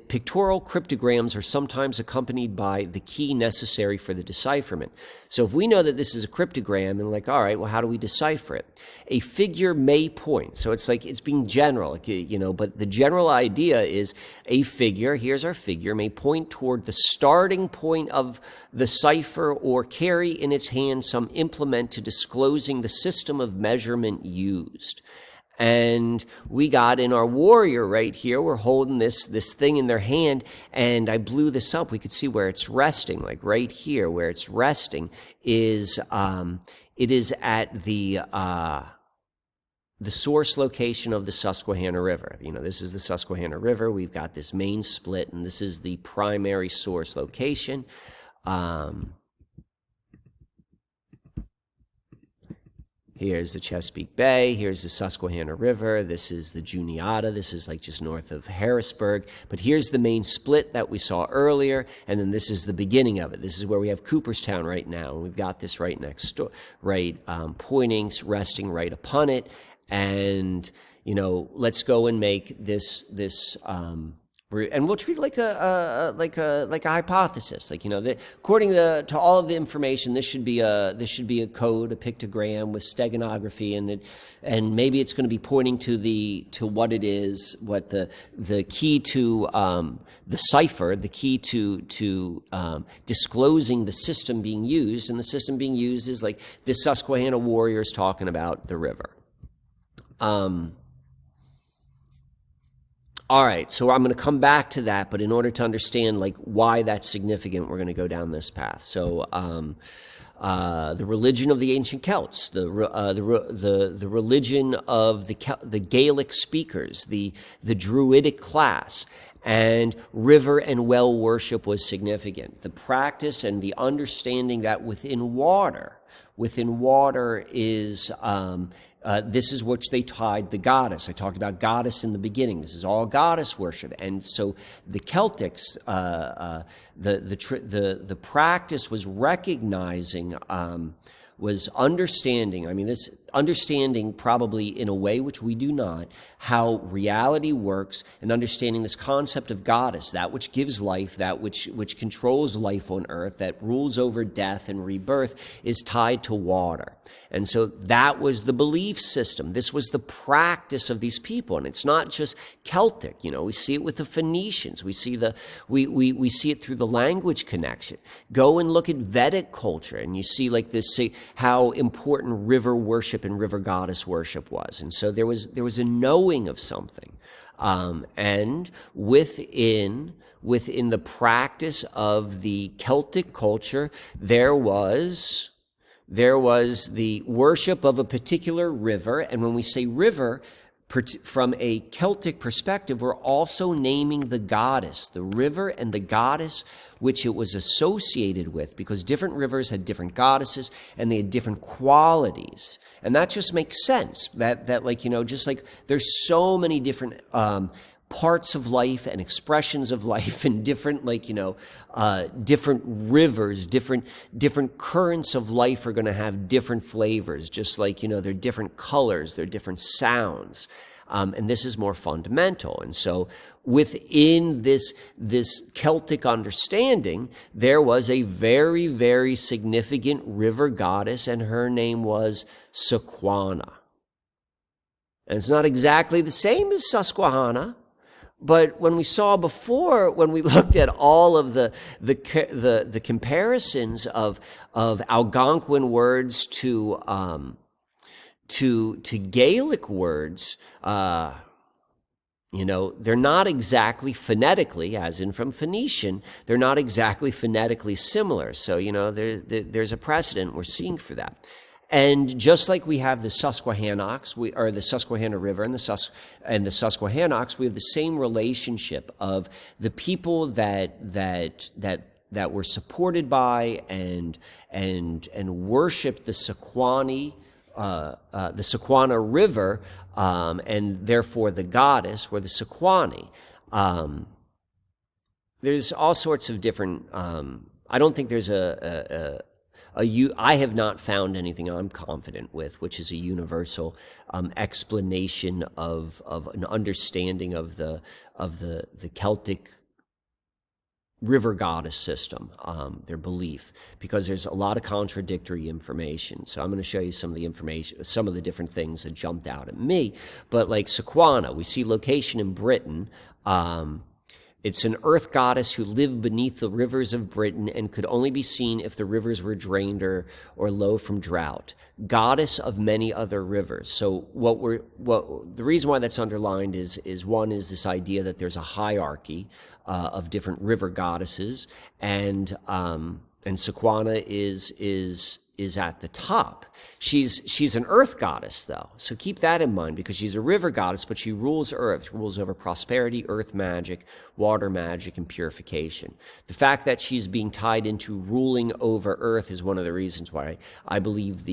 pictorial cryptograms are sometimes accompanied by the key necessary for the decipherment. So if we know that this is a cryptogram, and like, all right, well, how do we decipher it? A figure may point. So it's like, it's being general, you know, but the general idea is a figure, here's our figure, may point toward the starting point of the cipher or carry in its hand some implement to disclosing the system of measurement used. And we got in our warrior right here, we're holding this thing in their hand, and I blew this up. We could see where it's resting, like right here, where it's resting is, it is at the source location of the Susquehanna River. You know, this is the Susquehanna River. We've got this main split, and this is the primary source location. Here's the Chesapeake Bay. Here's the Susquehanna River. This is the Juniata. This is like just north of Harrisburg. But here's the main split that we saw earlier, and then this is the beginning of it. This is where we have Cooperstown right now, and we've got this right next door, right, pointing, resting right upon it. And, you know, let's go and make this and we'll treat it like a hypothesis, like, you know, according to all of the information, this should be a code, a pictogram with steganography, and maybe it's going to be pointing to what it is, what the key to the cipher, the key to disclosing the system being used, and the system being used is like this Susquehanna warrior is talking about the river. All right, so I'm going to come back to that, but in order to understand like why that's significant, we're going to go down this path. So, the religion of the ancient Celts, the religion of the Gaelic speakers, the Druidic class, and river and well worship was significant. The practice and the understanding that within water is this is which they tied the goddess. I talked about goddess in the beginning. This is all goddess worship, and so the Celtics, the practice was recognizing, was understanding. I mean, this understanding probably in a way which we do not, how reality works, and understanding this concept of goddess, that which gives life, that which controls life on earth, that rules over death and rebirth, is tied to water. And so that was the belief system. This was the practice of these people. And it's not just Celtic. You know, we see it with the Phoenicians. We see we see it through the language connection. Go and look at Vedic culture, and you see like this, see how important river worship and river goddess worship was. And so there was a knowing of something. And within the practice of the Celtic culture, there was the worship of a particular river. And when we say river, from a Celtic perspective, we're also naming the goddess, the river and the goddess which it was associated with, because different rivers had different goddesses and they had different qualities. And that just makes sense, that like, you know, just like there's so many different parts of life and expressions of life, and different, like, you know, different rivers, different currents of life are going to have different flavors, just like, you know, they're different colors, they're different sounds. And this is more fundamental. And so within this Celtic understanding, there was a very, very significant river goddess, and her name was Sequana. And it's not exactly the same as Susquehanna, but when we saw before, when we looked at all of the comparisons of Algonquin words to Gaelic words, you know, they're not exactly phonetically, as in from Phoenician, they're not exactly phonetically similar. So, you know, there's a precedent we're seeing for that. And just like we have the Susquehannocks, or the Susquehanna River and the Susquehannocks, we have the same relationship of the people that were supported by and worshipped the Sequana River, and therefore the goddess were the Sequani. There's all sorts of different. I don't think there's I have not found anything I'm confident with, which is a universal explanation of an understanding of the Celtic river goddess system, their belief, because there's a lot of contradictory information. So I'm going to show you some of the information, some of the different things that jumped out at me. But like Sequana, we see location in Britain. It's an earth goddess who lived beneath the rivers of Britain and could only be seen if the rivers were drained or low from drought. Goddess of many other rivers. So the reason why that's underlined is one is this idea that there's a hierarchy of different river goddesses, and Sequana is at the top. She's an earth goddess, though, so keep that in mind, because she's a river goddess, but she rules earth. She rules over prosperity, earth magic, water magic, and purification. The fact that she's being tied into ruling over earth is one of the reasons why I believe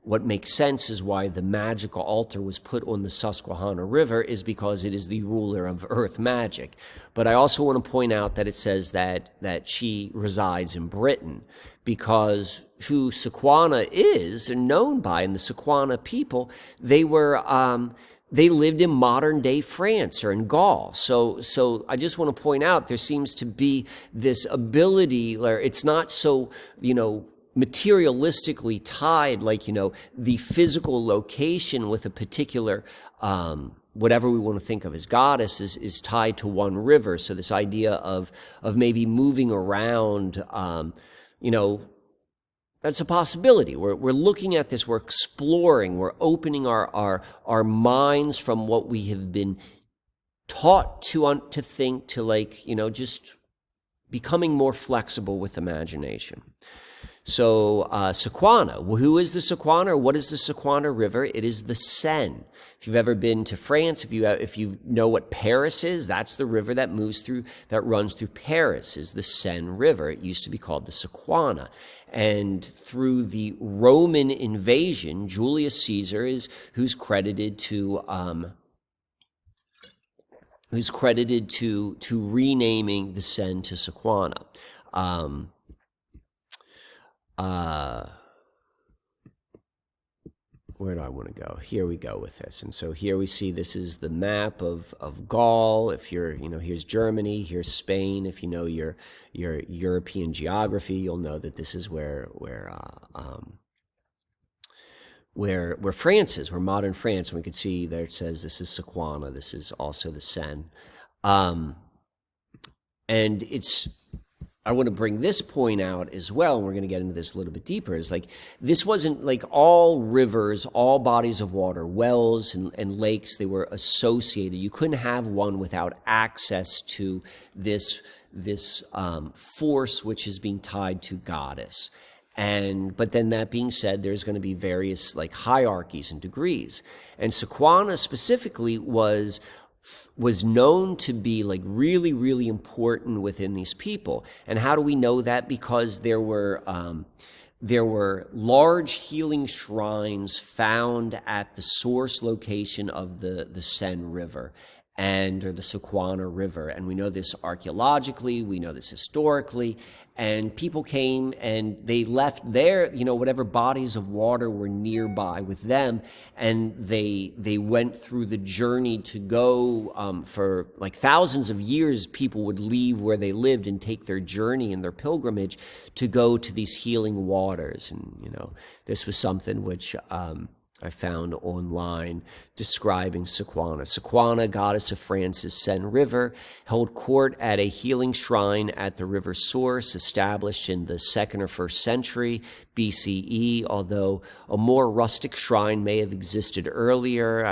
what makes sense is why the magical altar was put on the Susquehanna River, is because it is the ruler of earth magic. But I also want to point out that it says that she resides in Britain, because who Sequana is and known by, and the Sequana people, they lived in modern day France or in Gaul. So I just want to point out there seems to be this ability where it's not so, you know, materialistically tied, like, you know, the physical location with a particular whatever we want to think of as goddess is tied to one river. So this idea of maybe moving around, you know, that's a possibility. We're looking at this, we're exploring, we're opening our minds from what we have been taught to think, to like, just becoming more flexible with imagination. So Sequana, who is the Sequana? What is the Sequana River? It is the Seine. If you've ever been to France, if you know what Paris is, that's the river that runs through Paris, is the Seine River. It used to be called the Sequana. And through the Roman invasion, Julius Caesar who's credited to renaming the Seine to Sequana. Where do I want to go? Here we go with this. And so here we see, this is the map of Gaul. If you're, here's Germany, here's Spain. If you know your European geography, you'll know that this is where France is, where modern France. And we can see there it says this is Sequana. This is also the Seine. And I want to bring this point out as well, and we're going to get into this a little bit deeper, is like, this wasn't like all rivers, all bodies of water, wells and lakes, they were associated. You couldn't have one without access to this force which is being tied to goddess. But then that being said, there's going to be various like hierarchies and degrees. And Sequana specifically was known to be like really, really important within these people. And how do we know that? Because there were large healing shrines found at the source location of the Seine River or the Sequana River. And we know this archaeologically, we know this historically, and people came and they left their, whatever bodies of water were nearby with them, and they went through the journey to go, for like thousands of years, people would leave where they lived and take their journey and their pilgrimage to go to these healing waters. And, this was something which, I found online describing Sequana. Sequana, goddess of France's Seine River, held court at a healing shrine at the river's source, established in the 2nd or 1st century BCE, although a more rustic shrine may have existed earlier.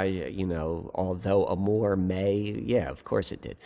Although a more may, yeah, of course it did.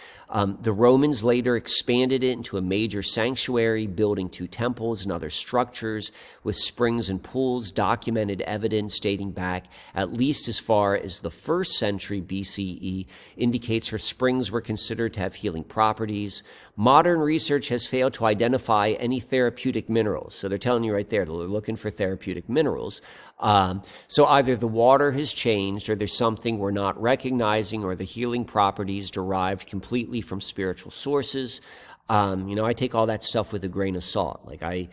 The Romans later expanded it into a major sanctuary, building 2 temples and other structures with springs and pools, documented evidence dating back at least as far as the 1st century BCE indicates her springs were considered to have healing properties. Modern research has failed to identify any therapeutic minerals. So they're telling you right there, they're looking for therapeutic minerals. So either the water has changed, or there's something we're not recognizing, or the healing properties derived completely from spiritual sources. I take all that stuff with a grain of salt. Like I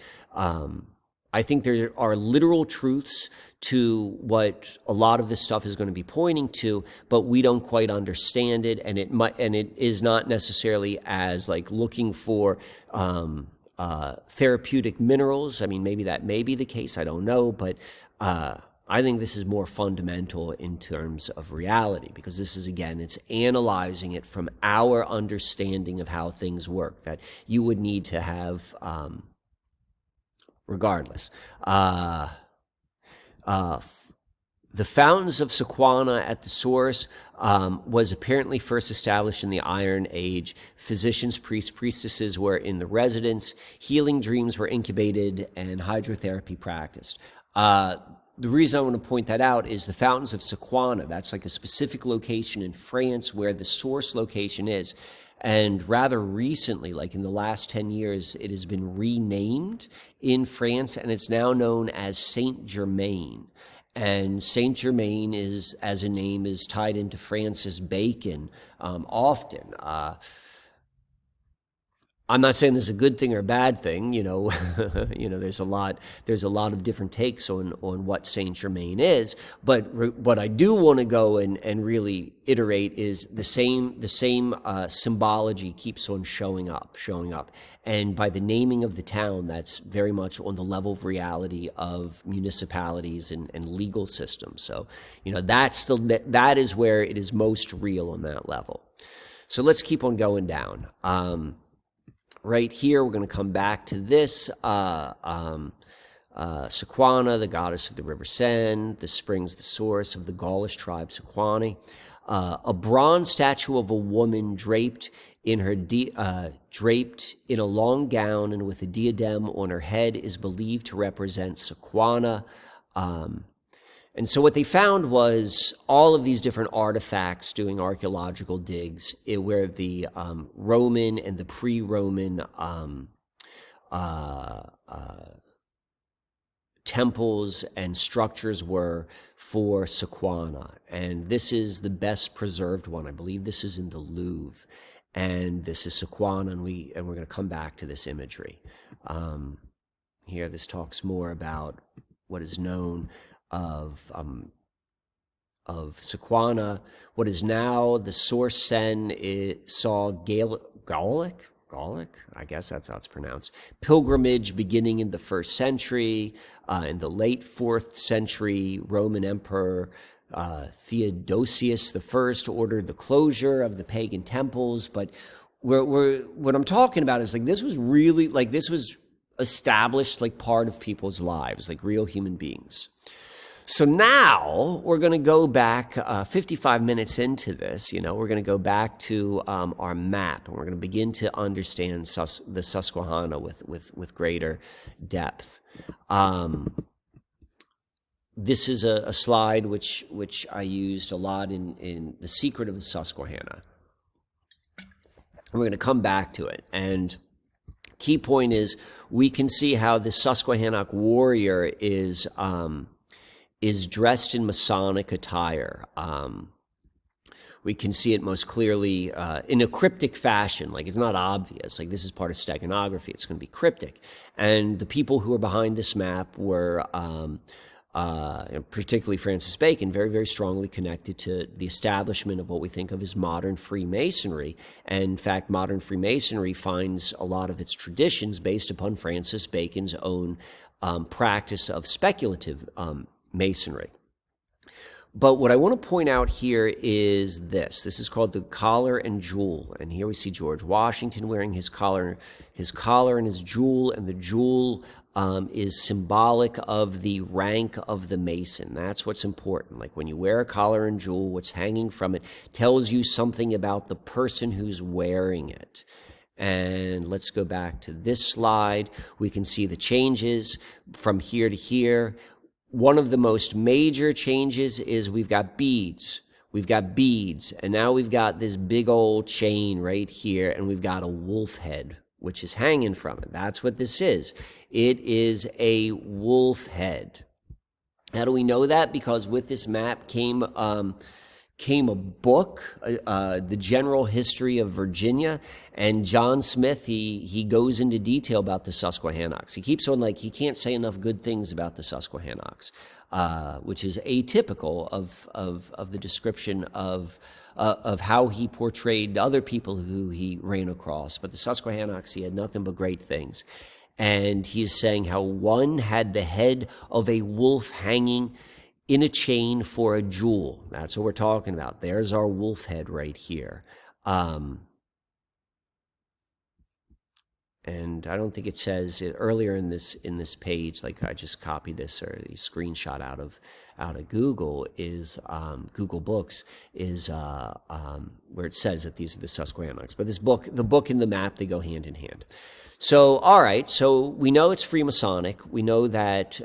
think there are literal truths to what a lot of this stuff is going to be pointing to, but we don't quite understand it, and it is not necessarily as like looking for therapeutic minerals. I mean, maybe that may be the case. I don't know, but I think this is more fundamental in terms of reality, because this is, again, it's analyzing it from our understanding of how things work that you would need to have. Regardless, the fountains of Sequana at the source was apparently first established in the Iron Age. Physicians, priests, priestesses were in the residence. Healing dreams were incubated and hydrotherapy practiced. The reason I want to point that out is the fountains of Sequana. That's like a specific location in France where the source location is. And rather recently, like in the last 10 years, it has been renamed in France, and it's now known as Saint Germain. And Saint Germain is, as a name, is tied into Francis Bacon often. I'm not saying this is a good thing or a bad thing, there's a lot of different takes on what Saint Germain is, but what I do want to go and really iterate is the same symbology keeps on showing up, and by the naming of the town, that's very much on the level of reality of municipalities and legal systems. So, that is where it is most real on that level. So let's keep on going down. Right here, we're going to come back to this Sequana, the goddess of the river Seine, the springs, the source of the Gaulish tribe Sequani. A bronze statue of a woman draped in a long gown and with a diadem on her head is believed to represent Sequana. And so what they found was all of these different artifacts doing archaeological digs where the Roman and the pre-Roman temples and structures were for Sequana. And this is the best preserved one. I believe this is in the Louvre. And this is Sequana, and we're going to come back to this imagery. Here, this talks more about what is known of Sequana. What is now the source Seine saw Gallic, I guess that's how it's pronounced, pilgrimage beginning in the 1st century. In the late 4th century, Roman Emperor Theodosius I ordered the closure of the pagan temples. But what I'm talking about is like this was really like this was established like part of people's lives, like real human beings. So now we're going to go back 55 minutes into this, we're going to go back to our map, and we're going to begin to understand the Susquehanna with greater depth. This is a slide which I used a lot in The Secret of the Susquehanna. We're going to come back to it. And key point is we can see how the Susquehannock warrior is dressed in Masonic attire. We can see it most clearly in a cryptic fashion. Like, it's not obvious. Like, this is part of steganography. It's going to be cryptic. And the people who are behind this map were, particularly Francis Bacon, very, very strongly connected to the establishment of what we think of as modern Freemasonry. And in fact, modern Freemasonry finds a lot of its traditions based upon Francis Bacon's own practice of speculative Masonry. But what I want to point out here is this. This is called the collar and jewel. And here we see George Washington wearing his collar and his jewel. And the jewel is symbolic of the rank of the Mason. That's what's important. Like when you wear a collar and jewel, what's hanging from it tells you something about the person who's wearing it. And let's go back to this slide. We can see the changes from here to here. One of the most major changes is we've got beads, and now we've got this big old chain right here, and we've got a wolf head, which is hanging from it. That's what this is. It is a wolf head. How do we know that? Because with this map came a book, The General History of Virginia, and John Smith, he goes into detail about the Susquehannocks. He keeps on he can't say enough good things about the Susquehannocks, which is atypical of the description of how he portrayed other people who he ran across. But the Susquehannocks, he had nothing but great things. And he's saying how one had the head of a wolf hanging in a chain for a jewel. That's what we're talking about. There's our wolf head right here. And I don't think it says earlier in this page, like I just copied this or screenshot out of Google, is Google Books, is where it says that these are the Susquehannocks. But the book and the map, they go hand in hand. So, all right, so we know it's Freemasonic. We know that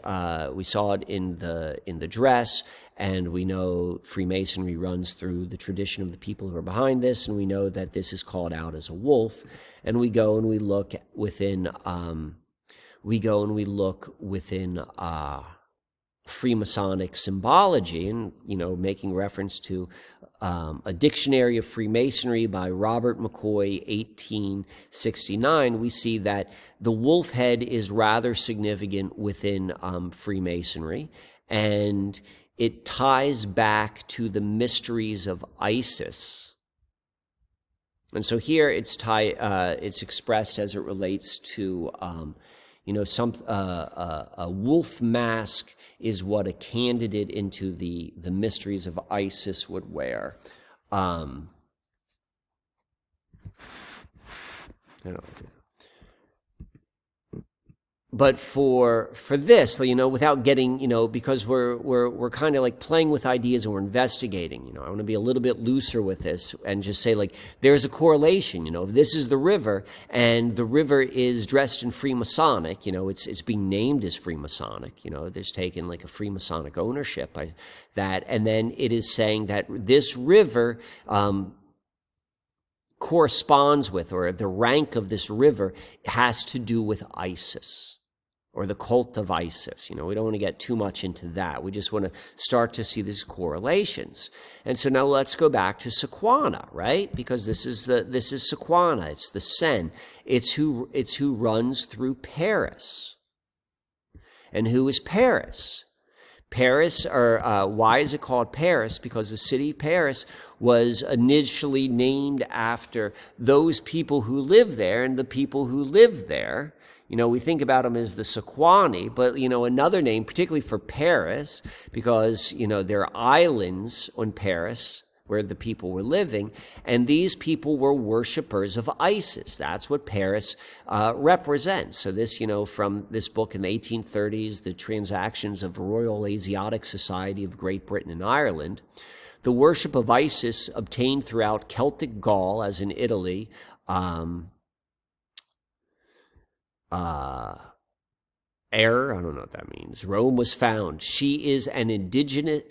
we saw it in the dress, and we know Freemasonry runs through the tradition of the people who are behind this, and we know that this is called out as a wolf. And we go and we look within Freemasonic symbology, and making reference to a dictionary of Freemasonry by Robert McCoy, 1869, we see that the wolf head is rather significant within Freemasonry, and it ties back to the mysteries of Isis. And so here it's expressed as it relates to a wolf mask is what a candidate into the mysteries of Isis would wear. but for this, without getting, because we're kind of like playing with ideas and we're investigating, I want to be a little bit looser with this and just say, like, there's a correlation. If this is the river and the river is dressed in Freemasonic, it's being named as Freemasonic, there's taken like a Freemasonic ownership by that, and then it is saying that this river corresponds with, or the rank of this river has to do with Isis, or the cult of Isis. We don't want to get too much into that. We just want to start to see these correlations. And so now let's go back to Sequana, right? Because this is Sequana. It's the Seine. It's who runs through Paris. And who is Paris? Paris, or why is it called Paris? Because the city of Paris was initially named after those people who live there, and the people who live there, we think about them as the Sequani, but, another name, particularly for Paris, because, there are islands on Paris where the people were living, and these people were worshipers of Isis. That's what Paris represents. So this, from this book in the 1830s, The Transactions of Royal Asiatic Society of Great Britain and Ireland, the worship of Isis obtained throughout Celtic Gaul, as in Italy, error, I don't know what that means. Rome was found. She is an indigenous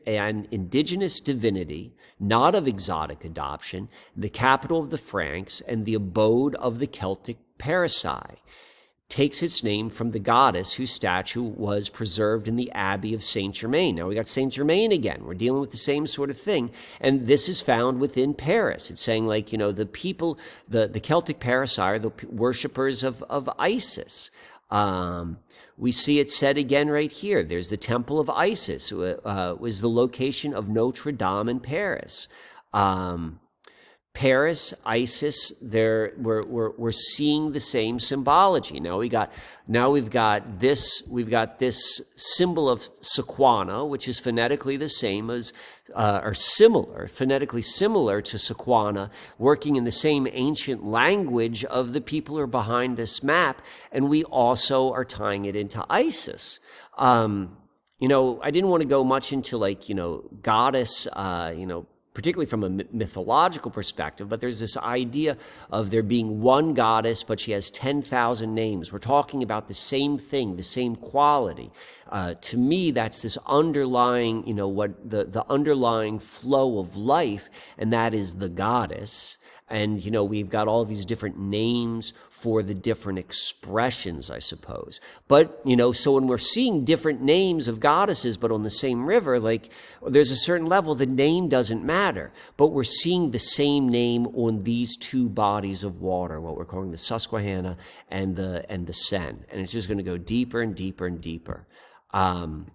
divinity, not of exotic adoption, the capital of the Franks, and the abode of the Celtic Parasi. Takes its name from the goddess whose statue was preserved in the Abbey of Saint Germain. Now we got Saint Germain again. We're dealing with the same sort of thing. And this is found within Paris. It's saying, like, the people, the Celtic Parasi are the worshippers of Isis. We see it said again right here. There's the Temple of Isis, was the location of Notre Dame in Paris. Paris, Isis, we're seeing the same symbology. Now we've got this symbol of Sequana, which is phonetically the same as, phonetically similar to Sequana, working in the same ancient language of the people who are behind this map, and we also are tying it into Isis. I didn't want to go much into, like, goddess, particularly from a mythological perspective, but there's this idea of there being one goddess, but she has 10,000 names. We're talking about the same thing, the same quality. To me, that's this underlying, what the underlying flow of life, and that is the goddess. And, we've got all these different names for the different expressions, I suppose. But, so when we're seeing different names of goddesses, but on the same river, like, there's a certain level, the name doesn't matter. But we're seeing the same name on these two bodies of water, what we're calling the Susquehanna and the Seine. And it's just going to go deeper and deeper and deeper. So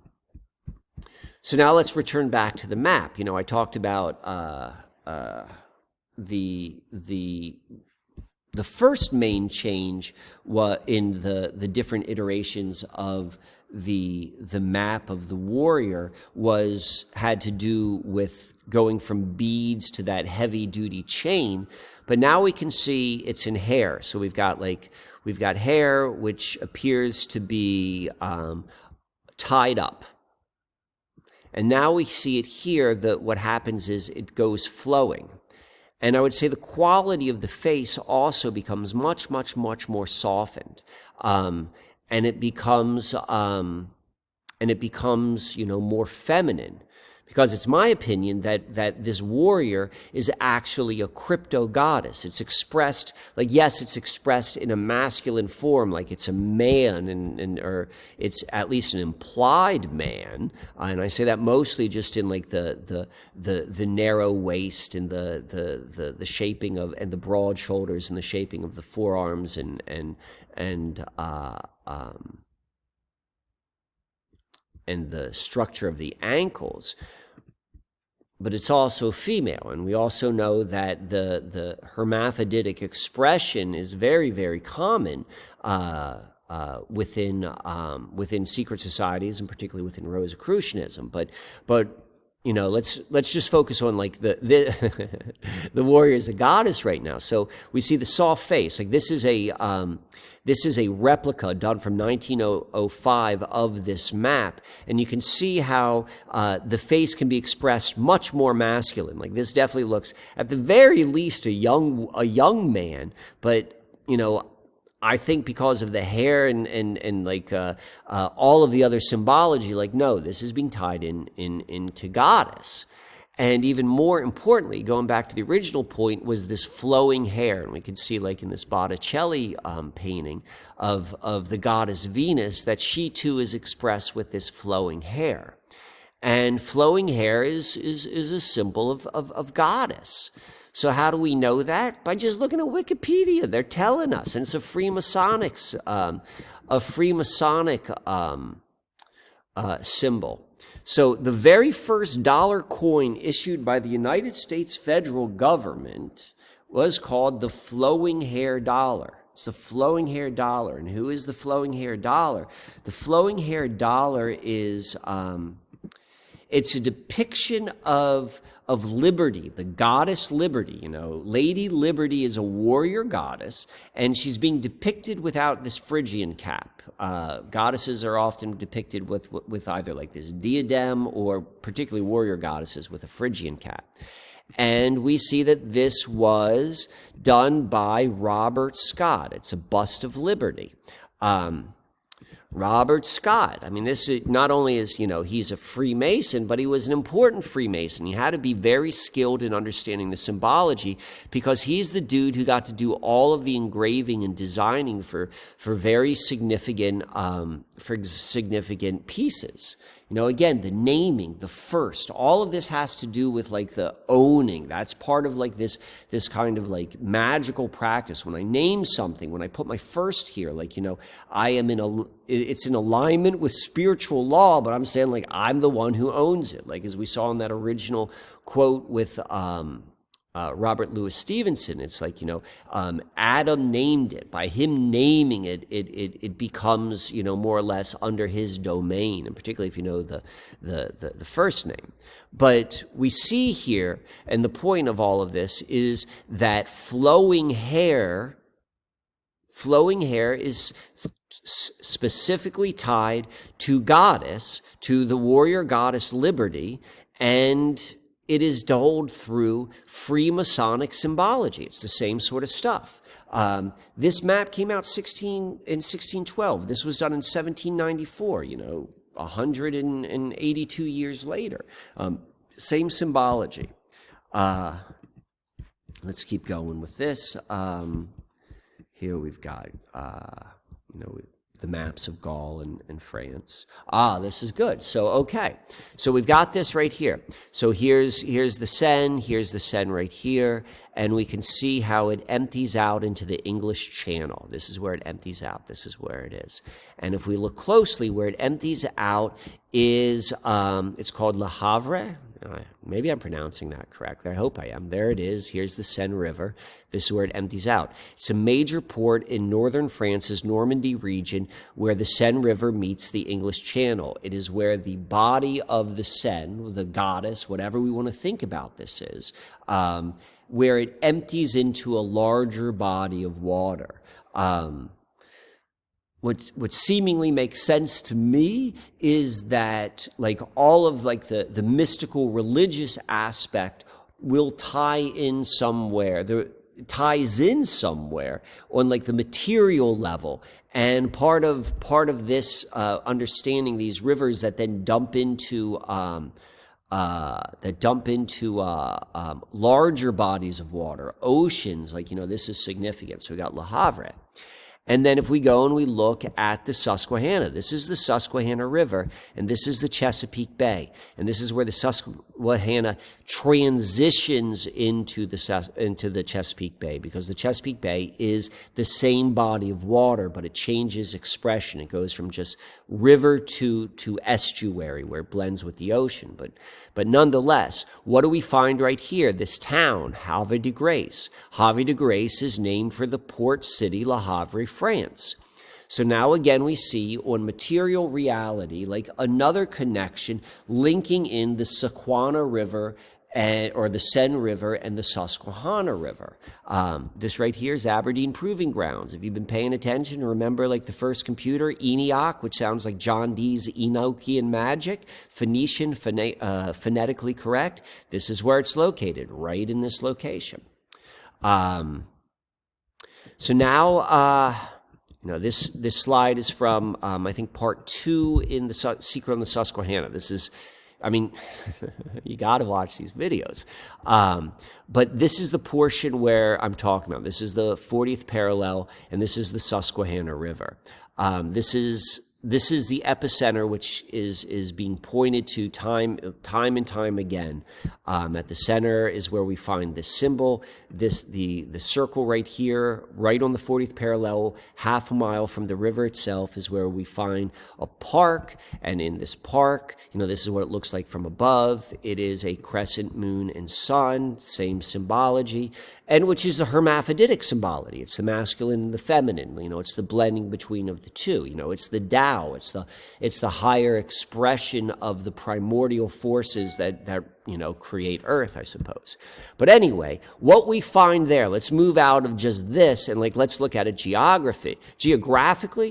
now let's return back to the map. I talked about the first main change in the different iterations of the map of the warrior had to do with going from beads to that heavy duty chain. But now we can see it's in hair. So we've got hair, which appears to be tied up. And now we see it here that what happens is it goes flowing. And I would say the quality of the face also becomes much, much, much more softened. And it becomes more feminine. Because it's my opinion that this warrior is actually a crypto goddess. It's expressed, like, yes, it's expressed in a masculine form, like it's a man, or it's at least an implied man. And I say that mostly just in, like, the narrow waist and the shaping of, and the broad shoulders and the shaping of the forearms and the structure of the ankles. But it's also female, and we also know that the hermaphroditic expression is very, very common within secret societies, and particularly within Rosicrucianism. But let's just focus on like the the warrior is a goddess right now. So we see the soft face. Like this is a replica done from 1905 of this map, and you can see how the face can be expressed much more masculine. Like this definitely looks, at the very least, a young man, but I think because of the hair and like all of the other symbology, like no, this is being tied into goddess. And even more importantly, going back to the original point, was this flowing hair. And we can see like in this Botticelli painting of the goddess Venus, that she too is expressed with this flowing hair. And flowing hair is a symbol of goddess. So how do we know that? By just looking at Wikipedia. They're telling us, and it's a Freemasonic symbol. So the very first dollar coin issued by the United States federal government was called the flowing hair dollar. It's the flowing hair dollar. And who is the flowing hair dollar? The flowing hair dollar is it's a depiction of liberty, the goddess Liberty. Lady Liberty is a warrior goddess, and she's being depicted without this Phrygian cap. Goddesses are often depicted with either like this diadem, or particularly warrior goddesses with a Phrygian cap. And we see that this was done by Robert Scott. It's a bust of Liberty. Robert Scott. I mean, this is, not only is, he's a Freemason, but he was an important Freemason. He had to be very skilled in understanding the symbology, because he's the dude who got to do all of the engraving and designing for very significant pieces. Again, the naming, the first, all of this has to do with like the owning. That's part of like this kind of like magical practice. When I name something, when I put my first here, like, I am it's in alignment with spiritual law, but I'm saying like, I'm the one who owns it. Like, as we saw in that original quote with, Robert Louis Stevenson, it's like, Adam named it. By him naming it, it becomes, more or less under his domain, and particularly if you know the first name. But we see here, and the point of all of this is that flowing hair is specifically tied to goddess, to the warrior goddess Liberty, and it is told through Freemasonic symbology. It's the same sort of stuff. This map came out in 1612. This was done in 1794, 182 years later. Same symbology. Let's keep going with this. Here we've got, the maps of Gaul and France. This is good. So, okay. So we've got this right here. So here's the Seine right here, and we can see how it empties out into the English Channel. This is where it empties out. This is where it is. And if we look closely, where it empties out is, it's called Le Havre. Maybe I'm pronouncing that correctly. I hope I am. There it is. Here's the Seine River. This is where it empties out. It's a major port in northern France's Normandy region, where the Seine River meets the English Channel. It is where the body of the Seine, the goddess, whatever we want to think about this is, where it empties into a larger body of water. What seemingly makes sense to me is that like all of like the mystical religious aspect will tie in somewhere. Ties in somewhere on like the material level, and part of this understanding these rivers that then dump into larger bodies of water, oceans. Like, this is significant. So we got Le Havre. And then if we go and we look at the Susquehanna, this is the Susquehanna River, and this is the Chesapeake Bay. And this is where the Susquehanna transitions into the Chesapeake Bay, because the Chesapeake Bay is the same body of water, but it changes expression. It goes from just river to estuary, where it blends with the ocean. But nonetheless, what do we find right here? This town, Havre de Grace. Havre de Grace is named for the port city, Le Havre, France. So now again, we see on material reality, like another connection linking in the Sequana River or the Seine River and the Susquehanna River. This right here is Aberdeen Proving Grounds. If you've been paying attention, remember like the first computer, ENIAC, which sounds like John Dee's Enochian magic, Phoenician, phonetically correct. This is where it's located, right in this location. So now, this slide is from, I think, part 2 in the Secret on the Susquehanna. This is, you got to watch these videos. But this is the portion where I'm talking about. This is the 40th parallel, and this is the Susquehanna River. This is the epicenter, which is being pointed to time and time again. At the center is where we find this symbol, the circle right here, right on the 40th parallel, half a mile from the river itself, is where we find a park. And in this park, this is what it looks like from above. It is a crescent moon and sun, same symbology, and which is a hermaphroditic symbology. It's the masculine and the feminine. It's the blending between of the two. It's the Tao. It's the higher expression of the primordial forces that create Earth, I suppose. But anyway, what we find there, let's move out of just this and let's look at it geographically,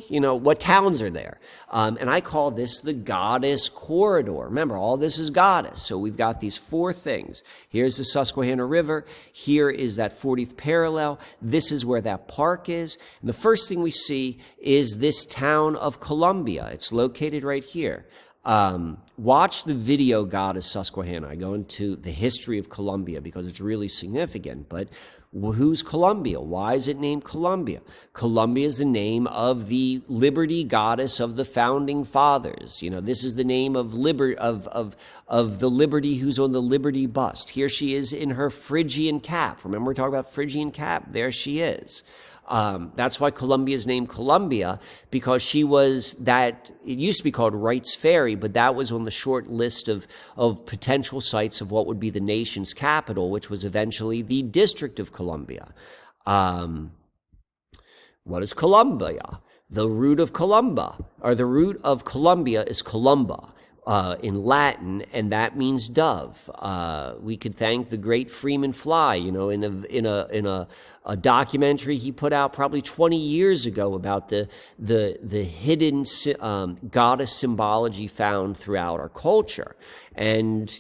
what towns are there? And I call this the goddess corridor. Remember, all this is goddess. So we've got these 4 things. Here's the Susquehanna River. Here is that 40th parallel. This is where that park is. And the first thing we see is this town of Columbia. It's located right here. Watch the video Goddess Susquehanna. I go into the history of Columbia because it's really significant. But who's Columbia? Why is it named Columbia? Columbia is the name of the liberty goddess of the founding fathers. This is the name of the liberty who's on the liberty bust. Here she is in her Phrygian cap. Remember we're talking about Phrygian cap? There she is. That's why Columbia is named Columbia, because she was it used to be called Rites Ferry, but that was on the short list of potential sites of what would be the nation's capital, which was eventually the District of Columbia. What is Columbia? The root of Columba, or the root of Columbia is Columba. In Latin, and that means dove. We could thank the great Freeman Fly, in a documentary he put out probably 20 years ago about the hidden goddess symbology found throughout our culture. And,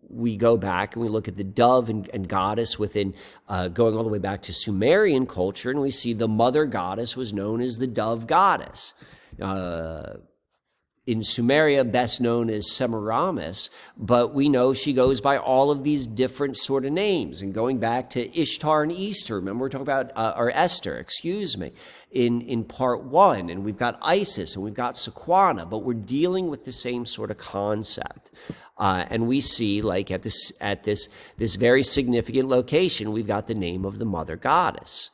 we go back and we look at the dove and goddess within, going all the way back to Sumerian culture, and we see the mother goddess was known as the dove goddess. In Sumeria, best known as Semiramis, but we know she goes by all of these different sort of names. And going back to Ishtar and Easter, remember we're talking about, or Esther, in part 1, and we've got Isis and we've got Sequana, but we're dealing with the same sort of concept. And we see, at this very significant location, we've got the name of the mother goddess.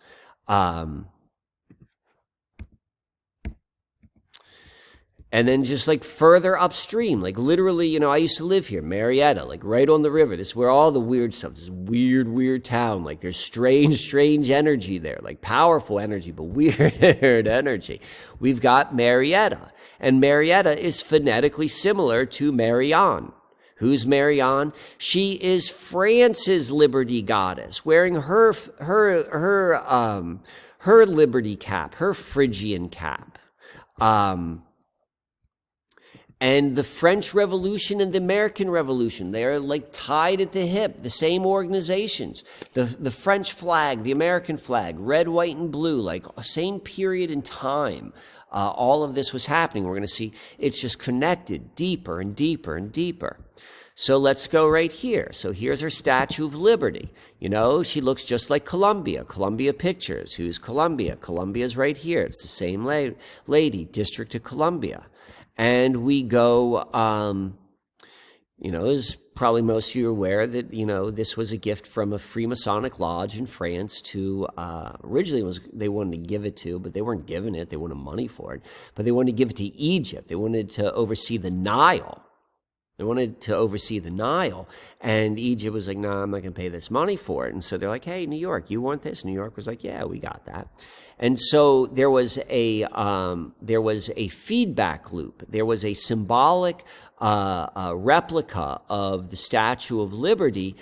And then just further upstream, literally, I used to live here, Marietta, right on the river. This is where all the weird stuff, this weird town. There's strange energy there, powerful energy, but weird energy. We've got Marietta, and Marietta is phonetically similar to Marianne. Who's Marianne? She is France's liberty goddess, wearing her liberty cap, her Phrygian cap. And the French Revolution and the American Revolution, they are tied at the hip, the same organizations. The French flag, the American flag, red, white, and blue, same period in time. All of this was happening. We're going to see it's just connected deeper and deeper and deeper. So let's go right here. So here's her Statue of Liberty. She looks just like Columbia. Columbia Pictures. Who's Columbia? Columbia's right here. It's the same lady, District of Columbia. And we go, as probably most of you are aware that, this was a gift from a Freemasonic lodge in France to, originally they wanted to give it to, but they weren't giving it. They wanted money for it. But they wanted to give it to Egypt. They wanted to oversee the Nile. They wanted to oversee the Nile, and Egypt was like, "No, I'm not going to pay this money for it." And so they're like, "Hey, New York, you want this?" New York was like, "Yeah, we got that." And so there was a feedback loop. There was a symbolic replica of the Statue of Liberty,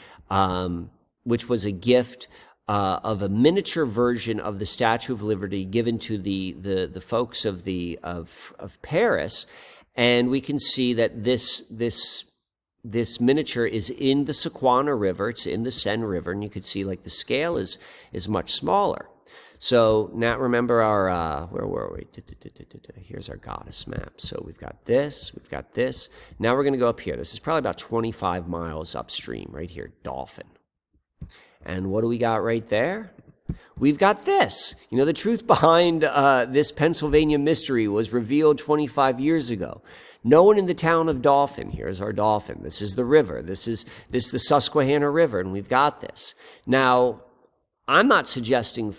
which was a gift of a miniature version of the Statue of Liberty given to the folks of Paris. And we can see that this miniature is in the Sequana River. It's in the Seine River, and you can see like the scale is much smaller. So now remember our where were we? Here's our goddess map. So we've got this, we've got this. Now we're going to go up here. This is probably about 25 miles upstream, right here, Dolphin. And what do we got right there? We've got this. You know, the truth behind this Pennsylvania mystery was revealed 25 years ago. No one in the town of Dauphin, here's our Dauphin. This is the river. This is the Susquehanna River, and we've got this. Now, I'm not suggesting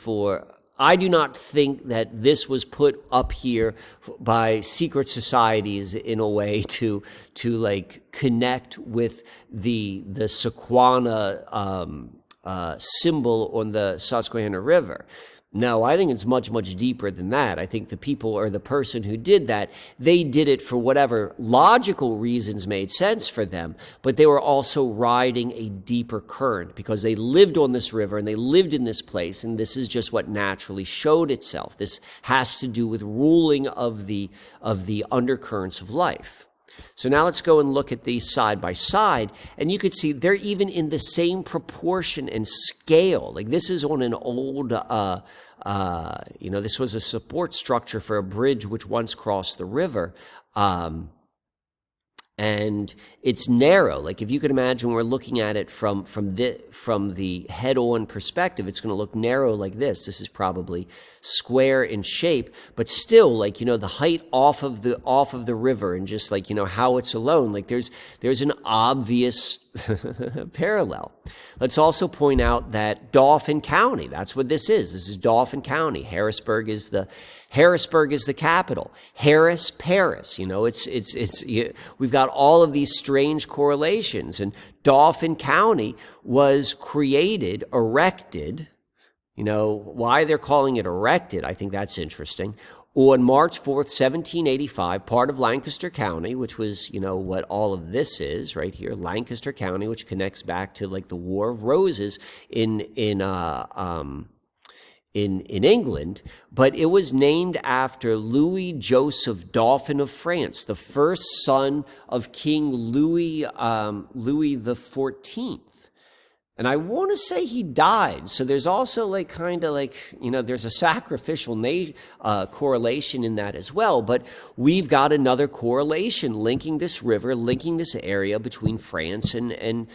I do not think that this was put up here by secret societies in a way to like connect with the Sequana symbol on the Susquehanna River. No, I think it's much, much deeper than that. I think the people or the person who did that, they did it for whatever logical reasons made sense for them, but they were also riding a deeper current because they lived on this river and they lived in this place, and this is just what naturally showed itself. This has to do with ruling of the undercurrents of life. So now let's go and look at these side by side, and you could see they're even in the same proportion and scale. Like this is on an old, this was a support structure for a bridge which once crossed the river. And it's narrow. Like if you could imagine, we're looking at it from the head-on perspective, it's going to look narrow like this. This is probably square in shape, but still, like, you know, the height off of the river, and just like, you know, how it's alone. Like there's an obvious parallel. Let's also point out that Dauphin County, that's what this is. This is Dauphin County. Harrisburg is the capital. Harris, Paris. You know, we've got all of these strange correlations. And Dauphin County was erected. You know, why they're calling it erected, I think that's interesting. On March 4th, 1785, part of Lancaster County, which was, you know, what all of this is right here, Lancaster County, which connects back to like the War of Roses in England, but it was named after Louis Joseph Dauphin of France, the first son of King Louis the 14th. And I want to say he died. So there's also like kind of like, you know, there's a sacrificial correlation in that as well. But we've got another correlation linking this river, linking this area between France and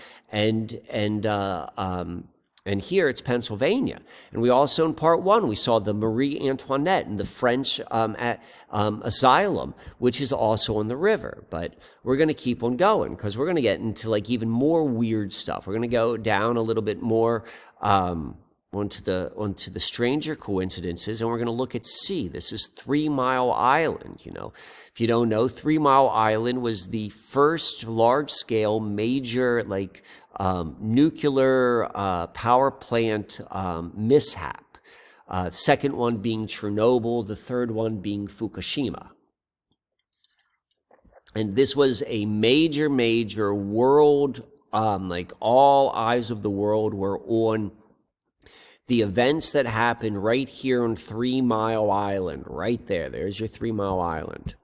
here it's Pennsylvania. And we also, in part one, we saw the Marie Antoinette and the French asylum, which is also on the river. But we're going to keep on going because we're going to get into like even more weird stuff. We're going to go down a little bit more onto the stranger coincidences, and we're going to look at C. This is 3 Mile Island. You know, if you don't know, 3 Mile Island was the first large-scale major like nuclear power plant mishap. Second one being Chernobyl, the third one being Fukushima. And this was a major, major world, like all eyes of the world were on the events that happened right here on 3 Mile Island, right there. There's your 3 Mile Island.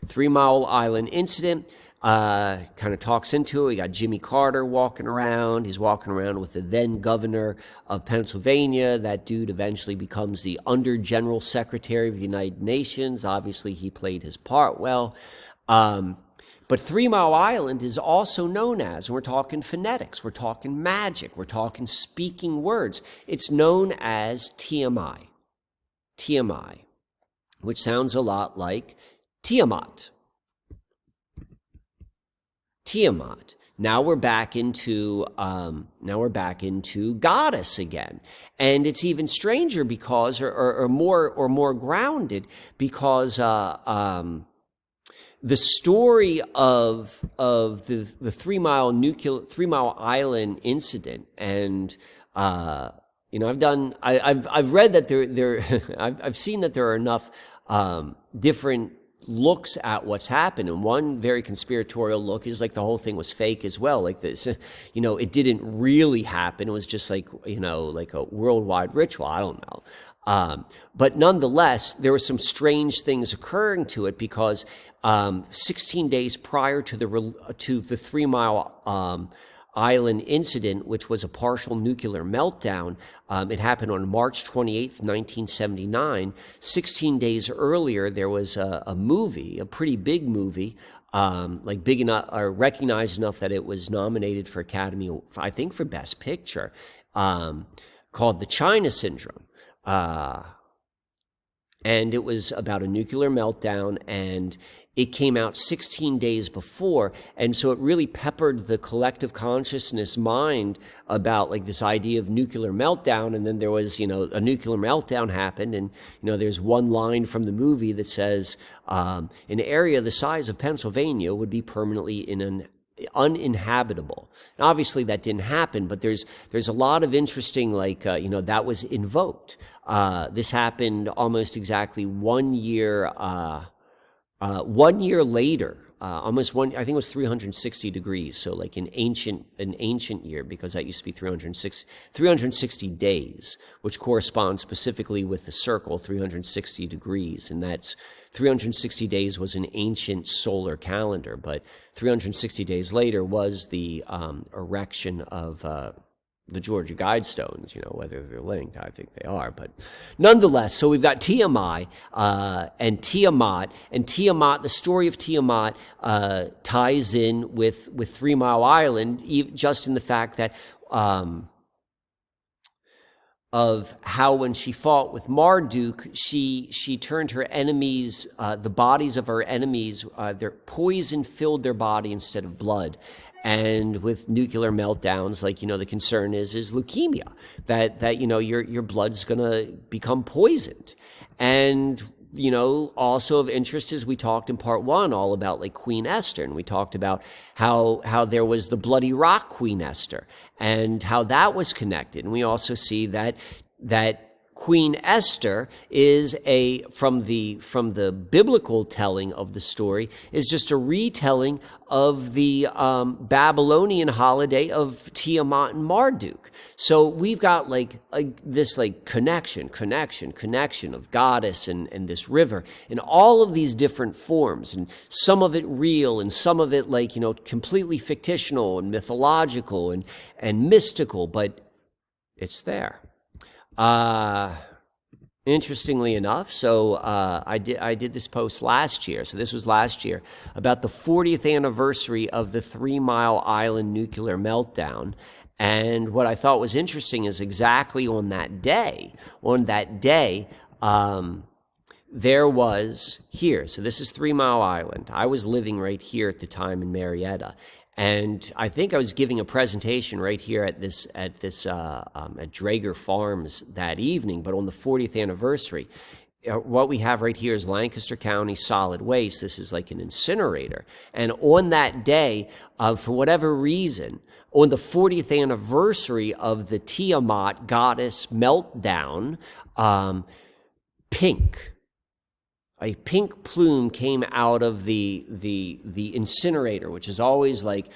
3 Mile Island incident. Kind of talks into it. We got Jimmy Carter walking around. He's walking around with the then governor of Pennsylvania. That dude eventually becomes the under general secretary of the United Nations. Obviously, he played his part well. But 3 Mile Island is also known as, and we're talking phonetics, we're talking magic, we're talking speaking words. It's known as TMI. TMI, which sounds a lot like Tiamat. Tiamat. Now we're back into goddess again, and it's even stranger because, or more grounded because the story of the 3 Mile Island incident, and I've read that there I've seen that there are enough different looks at what's happened, and one very conspiratorial look is like the whole thing was fake as well, like this, it didn't really happen, it was just like like a worldwide ritual. I don't know. But nonetheless, there were some strange things occurring to it, because 16 days prior to the 3 Mile Island incident, which was a partial nuclear meltdown, it happened on March 28th, 1979. 16 days earlier, there was a movie, a pretty big movie, like big enough or recognized enough that it was nominated for Academy, I think, for Best Picture, called The China Syndrome. And it was about a nuclear meltdown, and it came out 16 days before. And so it really peppered the collective consciousness mind about like this idea of nuclear meltdown. And then there was, a nuclear meltdown happened. And, there's one line from the movie that says, an area the size of Pennsylvania would be permanently uninhabitable. And obviously that didn't happen, but there's a lot of interesting, that was invoked. This happened almost exactly 1 year, 1 year later, I think it was 360 degrees. So like an ancient year, because that used to be 360 days, which corresponds specifically with the circle, 360 degrees. And that's 360 days was an ancient solar calendar, but 360 days later was the erection of the Georgia Guidestones, whether they're linked, I think they are, but nonetheless, so we've got TMI and Tiamat, the story of Tiamat ties in with 3 Mile Island, just in the fact that of how when she fought with Marduk, she turned her enemies, the bodies of her enemies, their poison filled their body instead of blood. And with nuclear meltdowns, the concern is leukemia, that your blood's gonna become poisoned. And also of interest is we talked in part 1 all about like Queen Esther, and we talked about how there was the Bloody Rock Queen Esther and how that was connected. And we also see that Queen Esther is from the biblical telling of the story, is just a retelling of the Babylonian holiday of Tiamat and Marduk. So we've got this connection of goddess and this river in all of these different forms, and some of it real and some of it completely fictional and mythological and mystical, but it's there. Interestingly enough, so I did this post last year, so this was last year, about the 40th anniversary of the 3 Mile Island nuclear meltdown. And what I thought was interesting is exactly on that day, there was here, so this is 3 Mile Island. I was living right here at the time in Marietta. And I think I was giving a presentation right here at Drager Farms that evening, but on the 40th anniversary, what we have right here is Lancaster County Solid Waste. This is like an incinerator. And on that day, for whatever reason, on the 40th anniversary of the Tiamat goddess meltdown, a pink plume came out of the incinerator, which is always like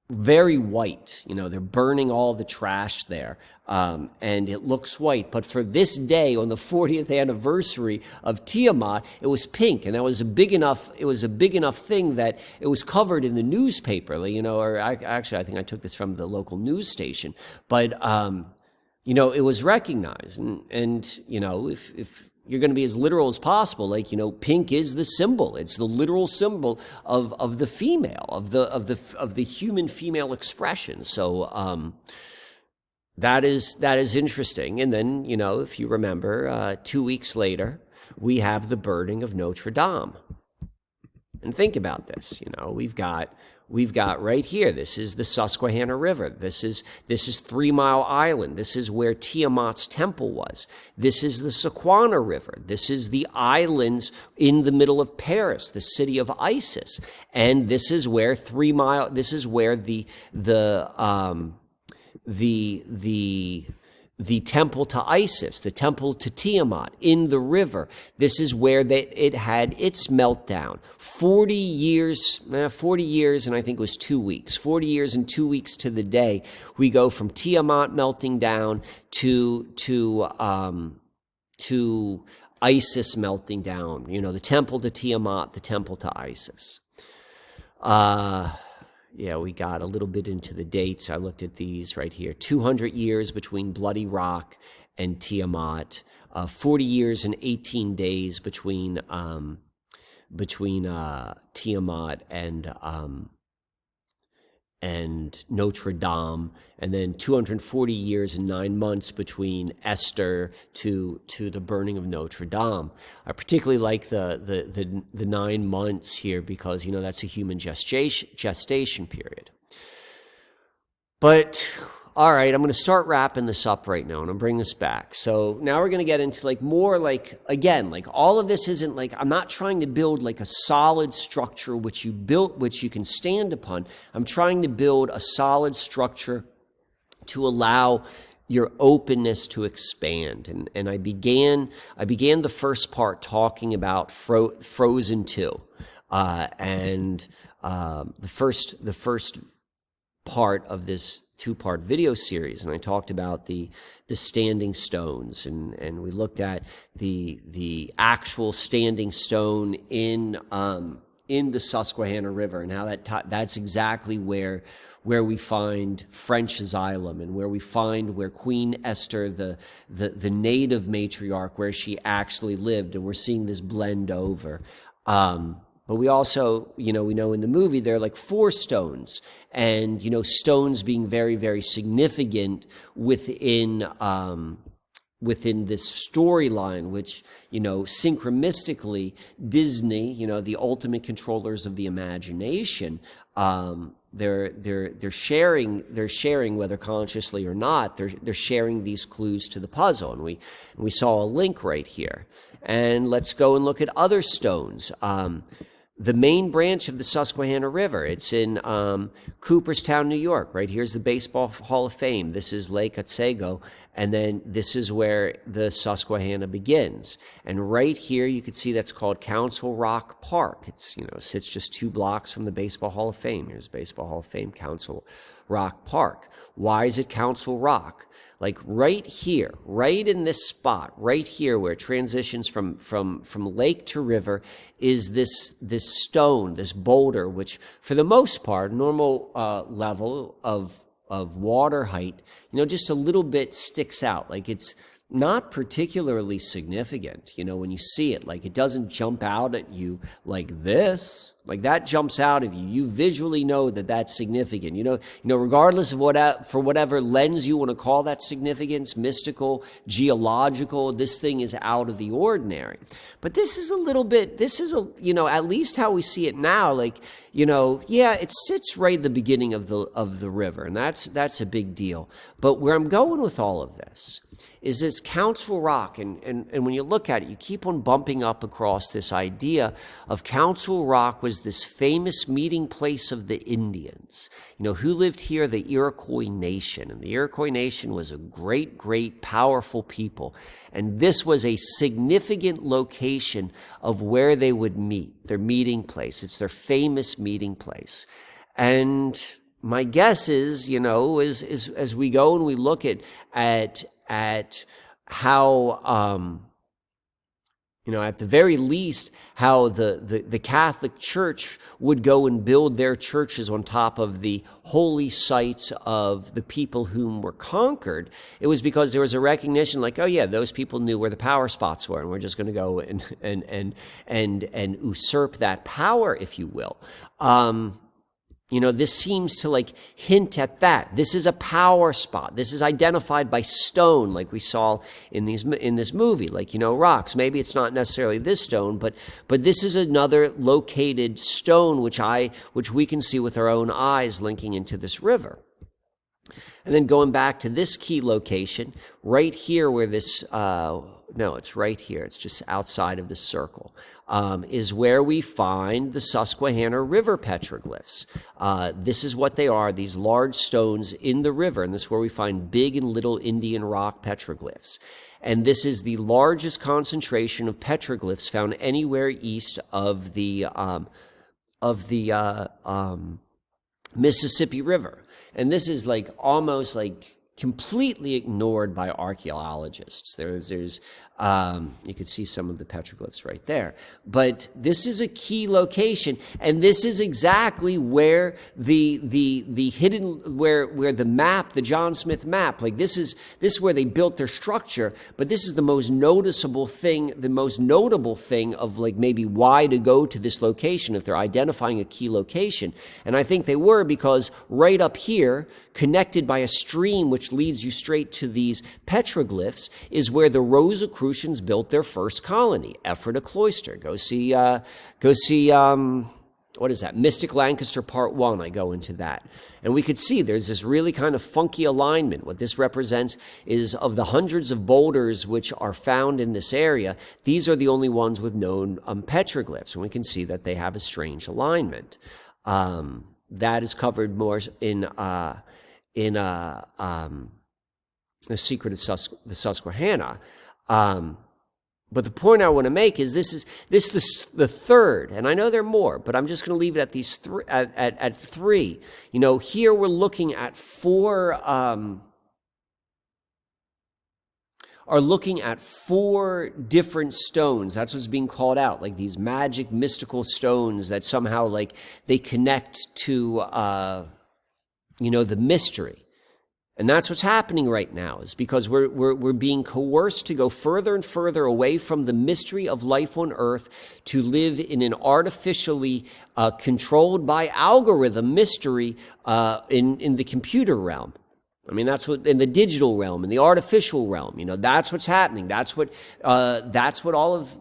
very white. They're burning all the trash there, and it looks white. But for this day, on the 40th anniversary of Tiamat, it was pink, and that was a big enough. It was a big enough thing that it was covered in the newspaper. I think I took this from the local news station, but it was recognized, and if you're going to be as literal as possible, pink is the symbol. It's the literal symbol of the female, of the human female expression. So that is interesting. And then if you remember, 2 weeks later, we have the burning of Notre Dame. And think about this. We've got we've got right here, this is the Susquehanna River. This is 3 Mile Island. This is where Tiamat's temple was. This is the Sequana River. This is the islands in the middle of Paris, the city of Isis. And this is where the temple to Isis, the temple to Tiamat in the river. This is where it had its meltdown. 40 years, and I think it was 2 weeks. 40 years and 2 weeks to the day, we go from Tiamat melting down to Isis melting down. The temple to Tiamat, the temple to Isis. Yeah, we got a little bit into the dates. I looked at these right here. 200 years between Bloody Rock and Tiamat. 40 years and 18 days between Tiamat and Notre Dame, and then 240 years and 9 months between Esther to the burning of Notre Dame. I particularly like the 9 months here because that's a human gestation period. But all right, I'm going to start wrapping this up right now, and I'm bringing this back. So now we're going to get into more all of this isn't I'm not trying to build a solid structure which you can stand upon. I'm trying to build a solid structure to allow your openness to expand. And I began the first part talking about Frozen 2, and the first part of this 2-part video series, and I talked about the standing stones, and we looked at the actual standing stone in the Susquehanna River, and how that's exactly where we find French asylum, and where Queen Esther, the native matriarch, where she actually lived, and we're seeing this blend over. But we also, we know in the movie there are 4 stones, and stones being very, very significant within this storyline, which synchronistically Disney, the ultimate controllers of the imagination, they're sharing, whether consciously or not, they're sharing these clues to the puzzle, and we saw a link right here. And let's go and look at other stones. The main branch of the Susquehanna River, it's in Cooperstown, New York. Right here's the Baseball Hall of Fame. This is Lake Otsego, and then this is where the Susquehanna begins. And right here, you can see that's called Council Rock Park. It's sits just 2 blocks from the Baseball Hall of Fame. Here's Baseball Hall of Fame, Council Rock Park. Why is it Council Rock? Right here, right in this spot, right here where it transitions from lake to river, is this stone, this boulder, which for the most part, normal level of water height, just a little bit sticks out. It's not particularly significant, when you see it. It doesn't jump out at you like this. That jumps out of you. You visually know that that's significant. Regardless of for whatever lens you want to call that significance, mystical, geological, this thing is out of the ordinary. But this is at least how we see it now. It sits right at the beginning of the river, and that's a big deal. But where I'm going with all of this is this Council Rock, and when you look at it, you keep on bumping up across this idea of Council Rock was this famous meeting place of the Indians, who lived here, the Iroquois Nation. And the Iroquois Nation was a great, great, powerful people. And this was a significant location of where they would meet, their meeting place. It's their famous meeting place. And my guess is, as we go and we look at how, at the very least, how the Catholic Church would go and build their churches on top of the holy sites of the people whom were conquered. It was because there was a recognition those people knew where the power spots were, and we're just going to go and usurp that power, if you will. This seems to like hint at that. This is a power spot. This is identified by stone, like we saw in this movie, like, rocks. Maybe it's not necessarily this stone, but this is another located stone which we can see with our own eyes linking into this river. And then going back to this key location, right here where this, no, it's right here. It's just outside of the circle, is where we find the Susquehanna River petroglyphs. This is what they are, these large stones in the river, and this is where we find big and little Indian rock petroglyphs. And this is the largest concentration of petroglyphs found anywhere east of the Mississippi River. And this is like almost like completely ignored by archaeologists. There's you could see some of the petroglyphs right there. But this is a key location, and this is exactly where the hidden, where the map, the John Smith map, like this is where they built their structure. But this is the most noticeable thing, the most notable thing of like maybe why to go to this location if they're identifying a key location. And I think they were, because right up here, connected by a stream which leads you straight to these petroglyphs, is where the Rosicrucians built their first colony, Ephrata Cloister. Go see what is that? Mystic Lancaster Part 1. I go into that. And we could see there's this really kind of funky alignment. What this represents is, of the hundreds of boulders which are found in this area, these are the only ones with known petroglyphs. And we can see that they have a strange alignment. That is covered more in The Secret of the Susquehanna. But the point I want to make is this is the third, and I know there are more, but I'm just going to leave it at these at three. Here we're looking at four different stones. That's what's being called out, like these magic, mystical stones that somehow like they connect to the mystery. And that's what's happening right now, is because we're being coerced to go further and further away from the mystery of life on Earth to live in an artificially controlled by algorithm mystery in the computer realm. I mean, that's what in the digital realm, in the artificial realm. That's what's happening. That's what all of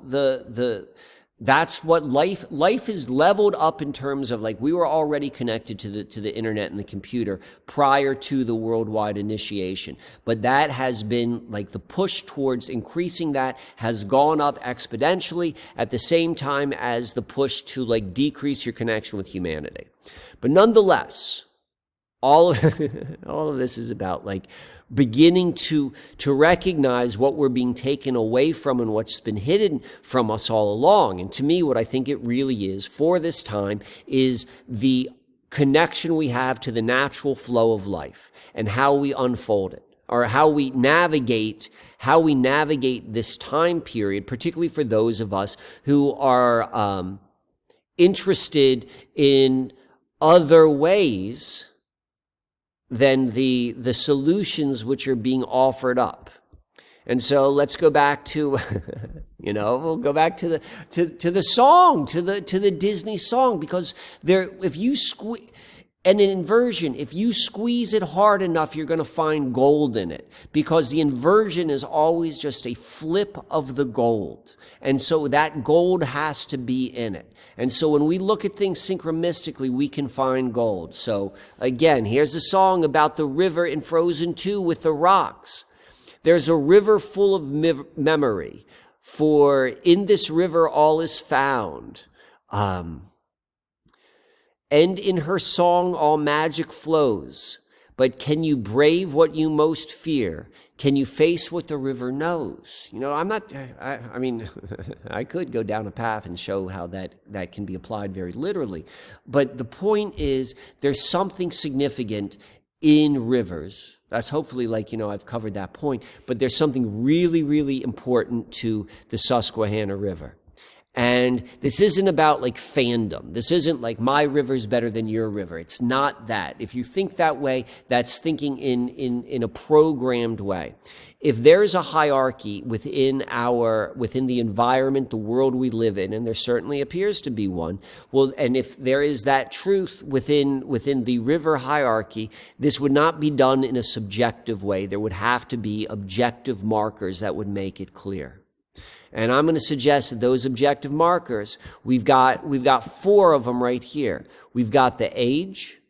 that's what life is leveled up in terms of, like, we were already connected to the internet and the computer prior to the worldwide initiation. But that has been, like, the push towards increasing that has gone up exponentially at the same time as the push to, like, decrease your connection with humanity. But nonetheless, all of this is about, like, beginning to recognize what we're being taken away from and what's been hidden from us all along. And to me, what I think it really is for this time is the connection we have to the natural flow of life and how we unfold it, or how we navigate this time period, particularly for those of us who are interested in other ways than the solutions which are being offered up. And so let's go back to, we'll go back to the song, to the Disney song, because if you and an inversion, if you squeeze it hard enough, you're going to find gold in it, because the inversion is always just a flip of the gold. And so that gold has to be in it. And so when we look at things synchronistically, we can find gold. So again, here's a song about the river in Frozen 2 with the rocks. There's a river full of memory, for in this river all is found. And in her song all magic flows. But can you brave what you most fear? Can you face what the river knows? I mean, I could go down a path and show how that can be applied very literally. But the point is, there's something significant in rivers. That's hopefully, I've covered that point. But there's something really, really important to the Susquehanna River. And this isn't about, like, fandom. This isn't like my river's better than your river. It's not that. If you think that way, that's thinking in a programmed way. if there is a hierarchy within the environment, the world we live in, and there certainly appears to be one, well, and if there is that truth within the river hierarchy, this would not be done in a subjective way. There would have to be objective markers that would make it clear. And I'm going to suggest that those objective markers, we've got 4 of them right here. We've got the age,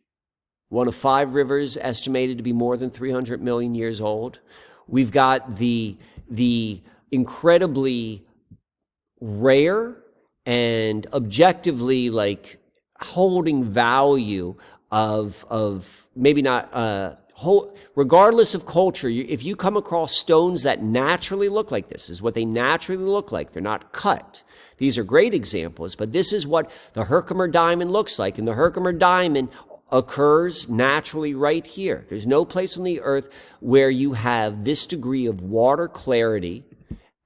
one of 5 rivers estimated to be more than 300 million years old. We've got the incredibly rare and objectively like holding value of maybe not regardless of culture. If you come across stones that naturally look like this, is what they naturally look like. They're not cut. These are great examples, but this is what the Herkimer diamond looks like. And the Herkimer diamond occurs naturally right here. There's no place on the earth where you have this degree of water clarity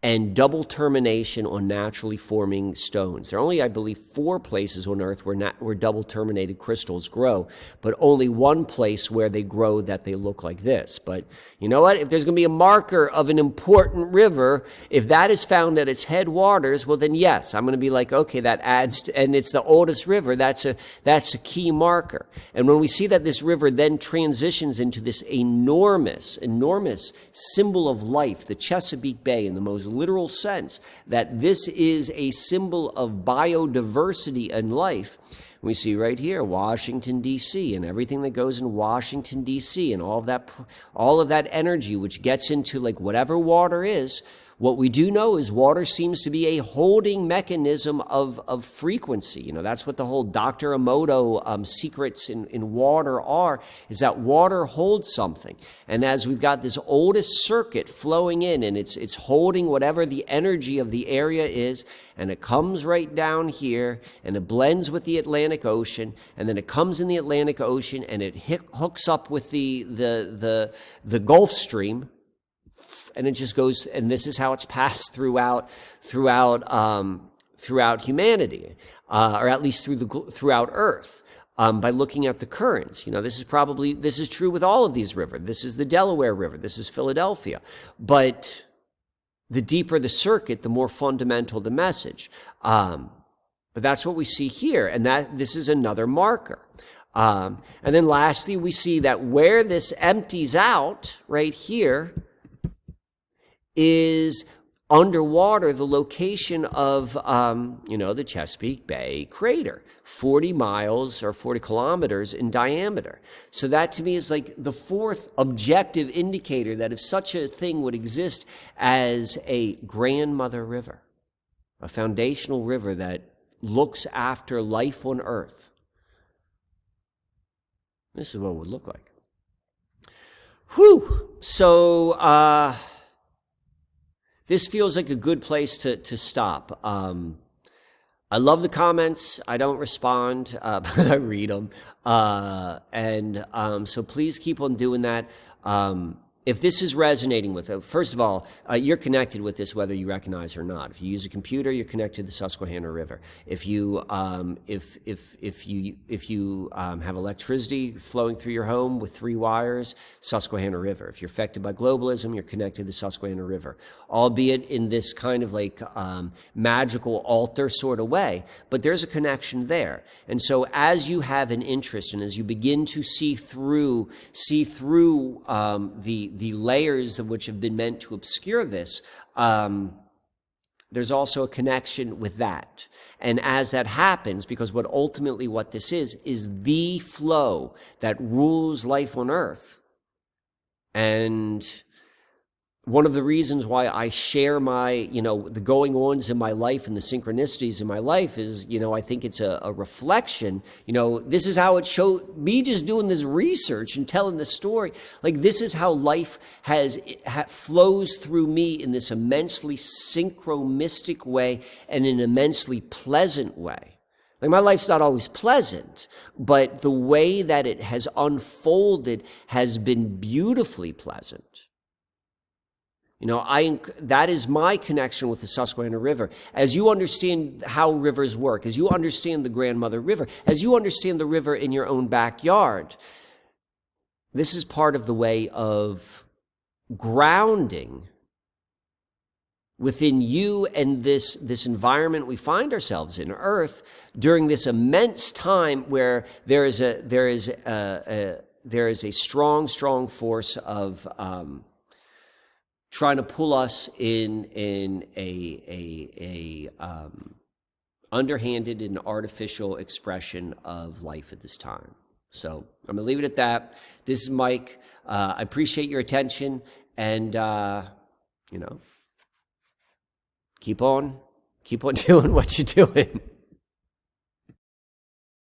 and double termination on naturally forming stones. There are only, I believe, 4 places on earth where double terminated crystals grow, but only 1 place where they grow that they look like this. But you know what? If there's going to be a marker of an important river, if that is found at its headwaters, well then yes, I'm going to be like, okay, that adds to, and it's the oldest river, that's a key marker. And when we see that this river then transitions into this enormous symbol of life, the Chesapeake Bay in the most literal sense, that this is a symbol of biodiversity and life. We see right here Washington, D.C., and everything that goes in Washington, D.C., and all of that energy, which gets into like whatever water is. What we do know is water seems to be a holding mechanism of frequency. You know, that's what the whole Dr. Emoto secrets in water are, is that water holds something. And as we've got this oldest circuit flowing in, and it's holding whatever the energy of the area is, and it comes right down here, and it blends with the Atlantic Ocean, and then it comes in the Atlantic Ocean, and it hooks up with the Gulf Stream, and it just goes, and this is how it's passed throughout humanity, or at least throughout Earth, by looking at the currents. You know, this is true with all of these rivers. This is the Delaware River. This is Philadelphia. But the deeper the circuit, the more fundamental the message. But that's what we see here, and this is another marker. And then lastly, we see that where this empties out right here is underwater, the location of, the Chesapeake Bay crater, 40 miles or 40 kilometers in diameter. So that to me is like the 4th objective indicator that if such a thing would exist as a grandmother river, a foundational river that looks after life on earth, this is what it would look like. Whew! So, this feels like a good place to stop. I love the comments. I don't respond, but I read them. So please keep on doing that. If this is resonating with it, first of all, you're connected with this whether you recognize it or not. If you use a computer, you're connected to the Susquehanna River. If you have electricity flowing through your home with 3 wires, Susquehanna River. If you're affected by globalism, you're connected to the Susquehanna River, albeit in this kind of like magical altar sort of way. But there's a connection there. And so as you have an interest and as you begin to see through the layers of which have been meant to obscure this, there's also a connection with that. And as that happens, because what this is the flow that rules life on earth. And one of the reasons why I share my, the going-ons in my life and the synchronicities in my life is, I think it's a reflection. This is how it showed me just doing this research and telling this story. Like, this is how life flows through me in this immensely synchromistic way and an immensely pleasant way. Like, my life's not always pleasant, but the way that it has unfolded has been beautifully pleasant. That is my connection with the Susquehanna River. As you understand how rivers work, as you understand the grandmother river, as you understand the river in your own backyard, this is part of the way of grounding within you and this environment we find ourselves in, Earth, during this immense time where there is a strong force of trying to pull us in a underhanded and artificial expression of life at this time. So I'm gonna leave it at that. This is Mike. I appreciate your attention, and keep on doing what you're doing.